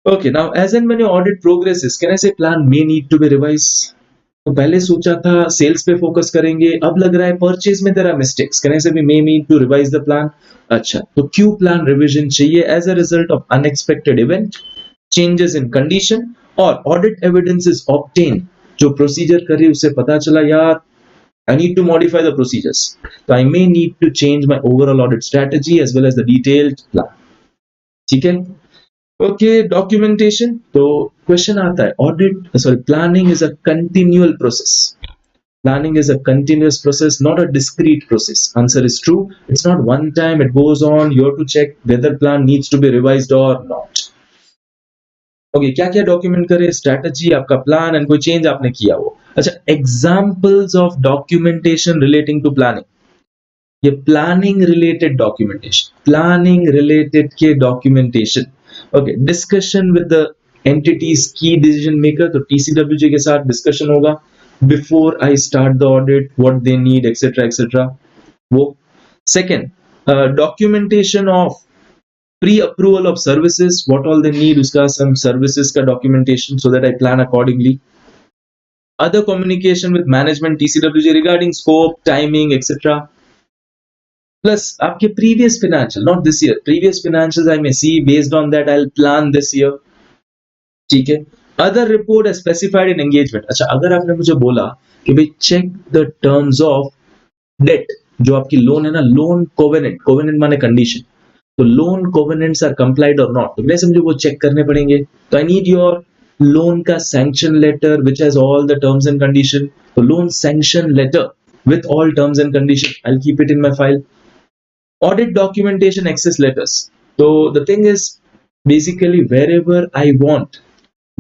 Okay, now as and when your audit progresses, can I say plan may need to be revised? तो पहले सोचा था sales पे focus करेंगे, अब लग रहा है परचेज में तेरा मिस्टेक्स, कैन आई से भी may need to revise the plan. अच्छा, तो क्यू प्लान रिवीजन चाहिए as a result of unexpected event, changes in condition और ऑडिट एविडेंस इज ऑब्टेन। जो प्रोसीजर कर रही है उससे पता चला यार I need to modify the procedures. So I may need to change my overall audit strategy as well as the detailed plan. ठीक है? Okay, documentation. तो क्वेश्चन आता है planning is a continual process. Planning is a continuous process, not a discrete process. Answer is true. It's not one time, it goes on. You have to check whether plan needs to be revised or not. Okay, क्या क्या document करे, strategy, आपका plan and कोई change आपने किया हो। अच्छा, examples of documentation relating to planning, ये planning related documentation, planning related के documentation. Okay, discussion with the entities की डिसीजन मेकर, तो टीसीडब्ल्यूजे के साथ डिस्कशन होगा before I start the audit, what they need etcetera etcetera वो। Second, documentation of pre-approval of services, what all they need, uska some services ka documentation so that I plan accordingly. Other communication with management TCWJ regarding scope, timing, etc. Plus aapke previous financial, not this year, previous financials I may see, based on that I'll plan this year. ठीक है। Other report as specified in engagement. अच्छा, अगर आपने मुझे बोला कि भाई check the terms of debt, जो आपकी लोन है ना, लोन covenant माने कंडीशन, तो लोन कोवेनेंट्स आर कंप्लाइड और नॉट, तो मैं समझो वो चेक करने पड़ेंगे। तो आई नीड योर लोन का sanction letter which has all the terms and condition, तो loan sanction letter with all terms and condition, I will keep it in my file. Audit documentation access letters, तो the thing is basically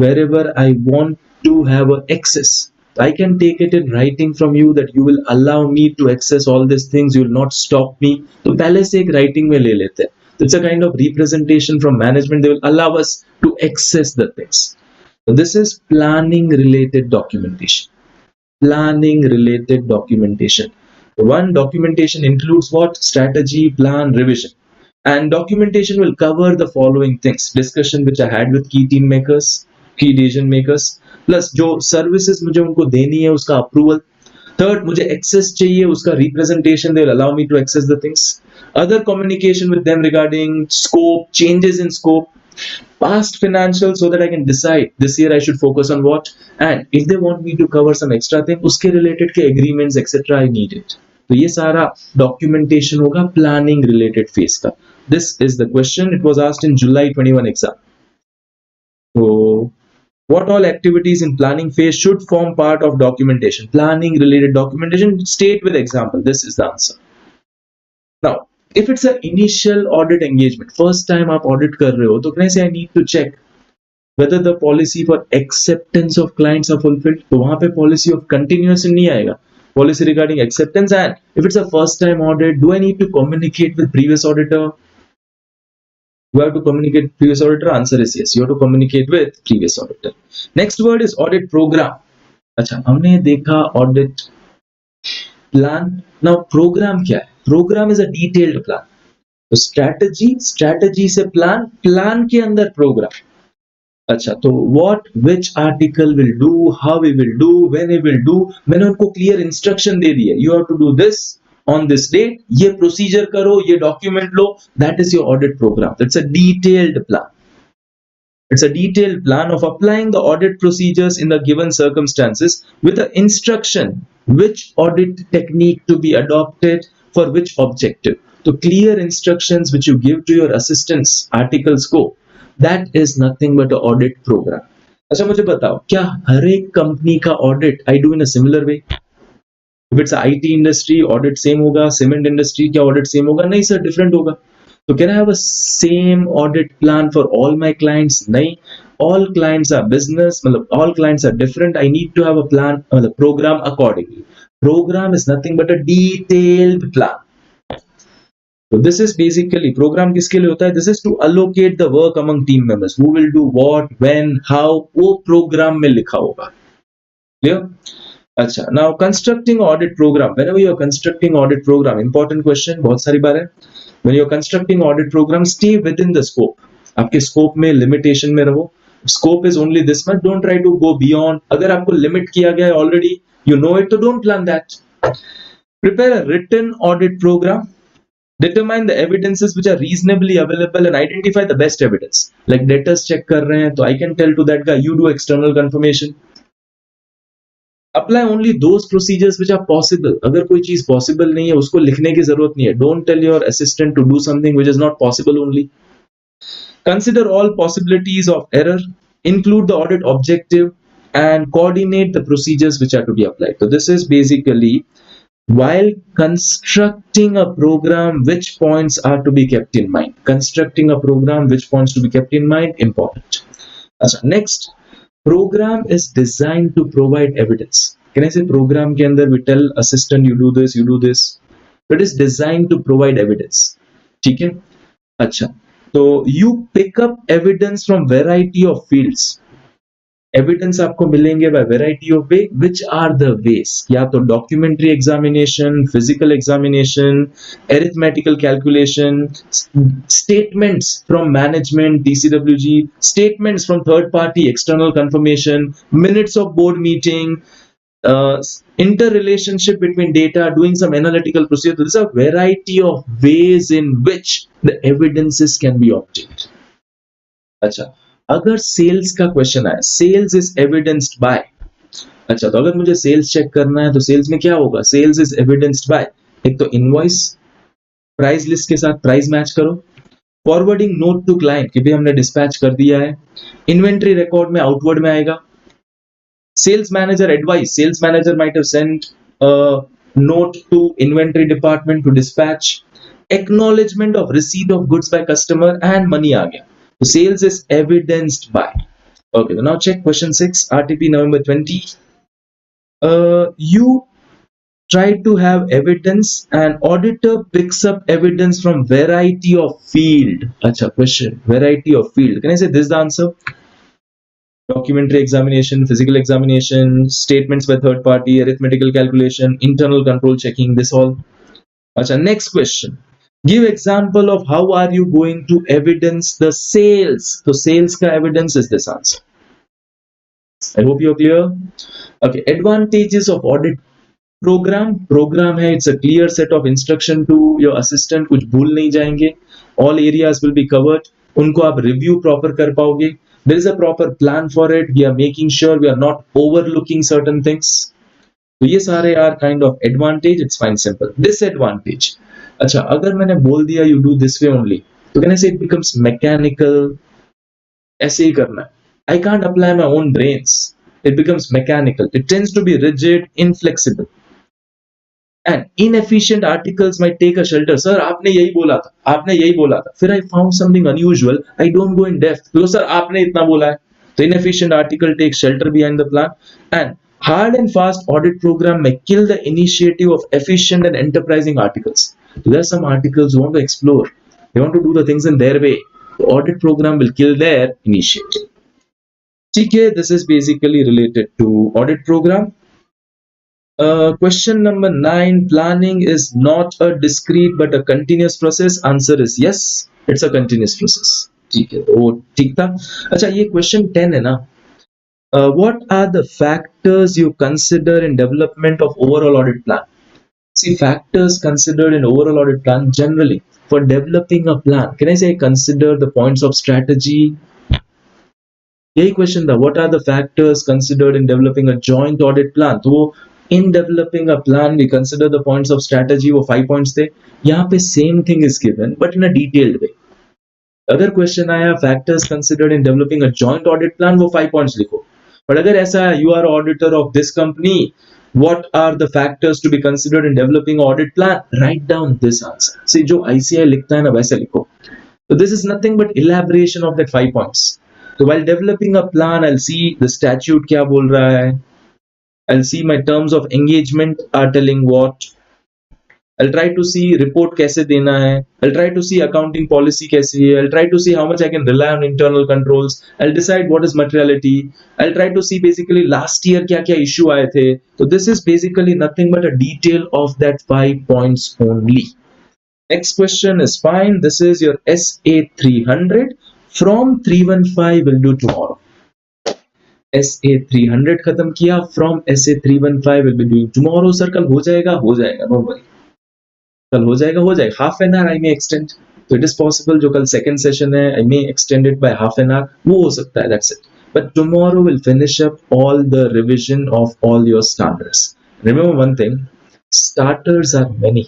wherever I want to have an access, I can take it in writing from you that you will allow me to access all these things, you will not stop me, तो पहले से एक writing में ले लेते हैं। It's a kind of representation from management. They will allow us to access the things. So this is planning related documentation. Planning related documentation. One, documentation includes what? Strategy, plan, revision. And documentation will cover the following things. Discussion which I had with key team makers, key decision makers. Plus जो services मुझे उनको देनी है उसका approval. Third, मुझे access चाहिए उसका representation. They will allow me to access the things. Other communication with them regarding scope, changes in scope, past financials so that I can decide this year I should focus on what, and if they want me to cover some extra thing, उसके related के agreements etc. I need it. तो ये सारा documentation होगा planning related phase का. This is the question. It was asked in July 21 exam. So what all activities in planning phase should form part of documentation? Planning related documentation, state with example. This is the answer. Now, if it's an initial audit engagement, first time आप audit कर रहे हो, तो कैसे I need to check whether the policy for acceptance of clients are fulfilled. तो वहाँ पे policy of continuation नहीं आएगा, policy regarding acceptance. And if it's a first time audit, do I need to communicate with previous auditor? You have to communicate with previous auditor. Answer is yes, you have to communicate with previous auditor. Next word is audit program. अच्छा, हमने देखा audit plan. Now program क्या है? Program is a detailed plan. तो strategy से plan के अंदर program. अच्छा, तो what, which article will do, how we will do, when we will do, मैंने उनको clear instruction दे दी है. You have to do this on this date. ये procedure करो, ये document low. That is your audit program. That's a detailed plan. It's a detailed plan of applying the audit procedures in the given circumstances with the instruction which audit technique to be adopted for which objective. So clear instructions which you give to your assistants, articles को, that is nothing but an audit program. अच्छा, मुझे बताओ, क्या हर एक company का audit I do in a similar way? If it's a IT industry, audit same होगा. Cement industry क्या audit same होगा? नहीं sir, different होगा. So can I have a same audit plan for all my clients? नहीं. All clients are business, all clients are different. I need to have a plan, a program accordingly. Program is nothing but a detailed plan. So this is basically program किसके लिए होता है? This is to allocate the work among team members. Who will do what, when, how, वो program में लिखा होगा. Clear? अच्छा, now constructing audit program. Whenever you are constructing audit program, important question, बहुत सारी बार है. When you are constructing audit program, stay within the scope. आपके scope में limitation में रहो. Scope is only this much, don't try to go beyond. अगर आपको limit किया गया है already, you know it, तो don't plan that. Prepare a written audit program. Determine the evidences which are reasonably available and identify the best evidence. Like debtors check कर रहे हैं, तो I can tell to that guy, you do external confirmation. Apply only those procedures which are possible. अगर कोई चीज possible नहीं है, उसको लिखने की जरूरत नहीं है. Don't tell your assistant to do something which is not possible only. Consider all possibilities of error. Include the audit objective and coordinate the procedures which are to be applied. So this is basically while constructing a program, which points are to be kept in mind. Constructing a program, which points to be kept in mind, important. Next, program is designed to provide evidence. Can I say program ke andar we tell assistant you do this, you do this. It is designed to provide evidence. ठीक है? अच्छा. So you pick up evidence from variety of fields. Evidence आपको मिलेंगे by variety of way. Which are the ways? या तो documentary examination, physical examination, arithmetical calculation, statements from management, DCWG, statements from third party, external confirmation, minutes of board meeting, interrelationship between data, doing some analytical procedure. There's a variety of ways in which the evidences can be obtained. अच्छा, अगर sales का question आए, sales is evidenced bye. अच्छा, तो अगर मुझे sales check करना है तो सेल्स में क्या होगा? सेल्स इज एविडेंस्ड बाय, एक तो इनवॉइस, प्राइस लिस्ट के साथ प्राइस मैच करो, फॉरवर्डिंग नोट टू क्लाइंट कि भाई हमने डिस्पैच कर दिया है, इन्वेंट्री रिकॉर्ड में आउटवर्ड में आएगा, sales manager advice, sales manager might have sent note to inventory department to dispatch, acknowledgement of receipt of goods by customer and money आ गया. So sales is evidenced by. Okay, so now check question 6, RTP November 20. You try to have evidence and auditor picks up evidence from variety of field. Acha, question, variety of field. Can I say this is the answer? Documentary examination, physical examination, statements by third party, arithmetical calculation, internal control checking, this all. Acha, next question. Give example of how are you going to evidence the sales. So sales ka evidence is this answer. I hope you're clear. Okay, advantages of audit program. Program hai, it's a clear set of instruction to your assistant, kuch bhul nahi jayenge. All areas will be covered. Unko aap review proper kar paoge. There is a proper plan for it. We are making sure we are not overlooking certain things. So ye sare are kind of advantage. It's fine, simple. Disadvantage. अच्छा, अगर मैंने बोल दिया you do this way only, तो can I say it becomes mechanical? ऐसे ही करना है. I can't apply my own brains. It becomes mechanical. It tends to be rigid, inflexible, and inefficient articles might take a shelter. Sir, आपने यही बोला था, आपने यही बोला था. फिर I found something unusual. I don't go in depth because sir आपने इतना बोला है. तो inefficient article takes shelter behind the plan, and hard and fast audit program may kill the initiative of efficient and enterprising articles. So there are some articles who want to explore. They want to do the things in their way. The audit program will kill their initiative. Okay, this is basically related to audit program. Question number 9. Planning is not a discrete but a continuous process. Answer is yes. It's a continuous process. ठीक है, वो ठीक था. अच्छा, ये question 10 है ना. What are the factors you consider in development of overall audit plan? See, factors considered in overall audit plan generally for developing a plan. Can I say consider the points of strategy? यही question था. What are the factors considered in developing a joint audit plan? तो in developing a plan we consider the points of strategy. वो 5 points थे. यहाँ पे same thing is given but in a detailed way. अगर question आया factors considered in developing a joint audit plan, वो 5 points लिखो. But अगर ऐसा है you are auditor of this company, what are the factors to be considered in developing audit plan? Write down this answer. See, जो ICI लिखता है ना वैसे लिखो. So this is nothing but elaboration of that 5 points. So while developing a plan, I'll see the statute क्या बोल रहा है. I'll see my terms of engagement are telling what. I'll try to see report कैसे देना है. I'll try to see accounting policy कैसी है. I'll try to see how much I can rely on internal controls. I'll decide what is materiality. I'll try to see basically last year क्या क्या issue आए थे. So this is basically nothing but a detail of that 5 points only. Next question is fine. This is your SA 300 from 315 we'll do tomorrow. SA 300 खत्म किया, from SA 315 will be doing tomorrow. Sir कल हो जाएगा, don't worry, कल हो जाएगा, half an hour I may extend, तो it is possible जो कल सेकंड सेशन है I may extend it by half an hour, वो हो सकता है, दैट्स इट। But tomorrow we'll finish up all the revision of all your starters. Remember one thing, starters are many,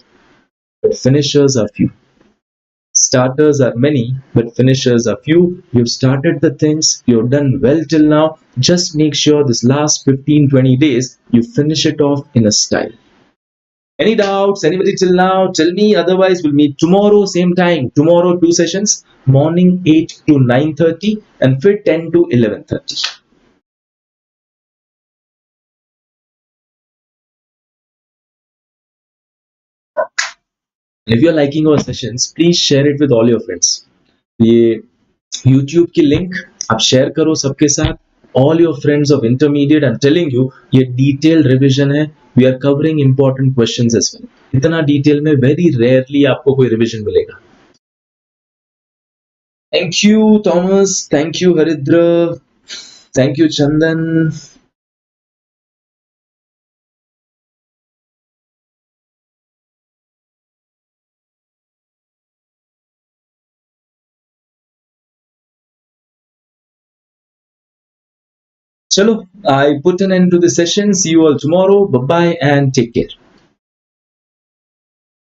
but finishers are few. Starters are many, but finishers are few. You've started the things, you've done well till now. Just make sure this last 15-20 days you finish it off in a style. Any doubts? Anybody till now? Tell me. Otherwise, we'll meet tomorrow, same time. Tomorrow, 2 sessions. Morning 8 to 9:30 and fit 10 to 11:30. If you're liking our sessions, please share it with all your friends. ये YouTube की link आप share करो सबके साथ. All your friends of intermediate, I'm telling you, ये detailed revision है. We are covering important questions as well. इतना detail में very rarely आपको कोई revision मिलेगा. Thank you, Thomas. Thank you, Haridra. Thank you, Chandan. Chalo, I put an end to the session. See you all tomorrow. Bye bye and take care.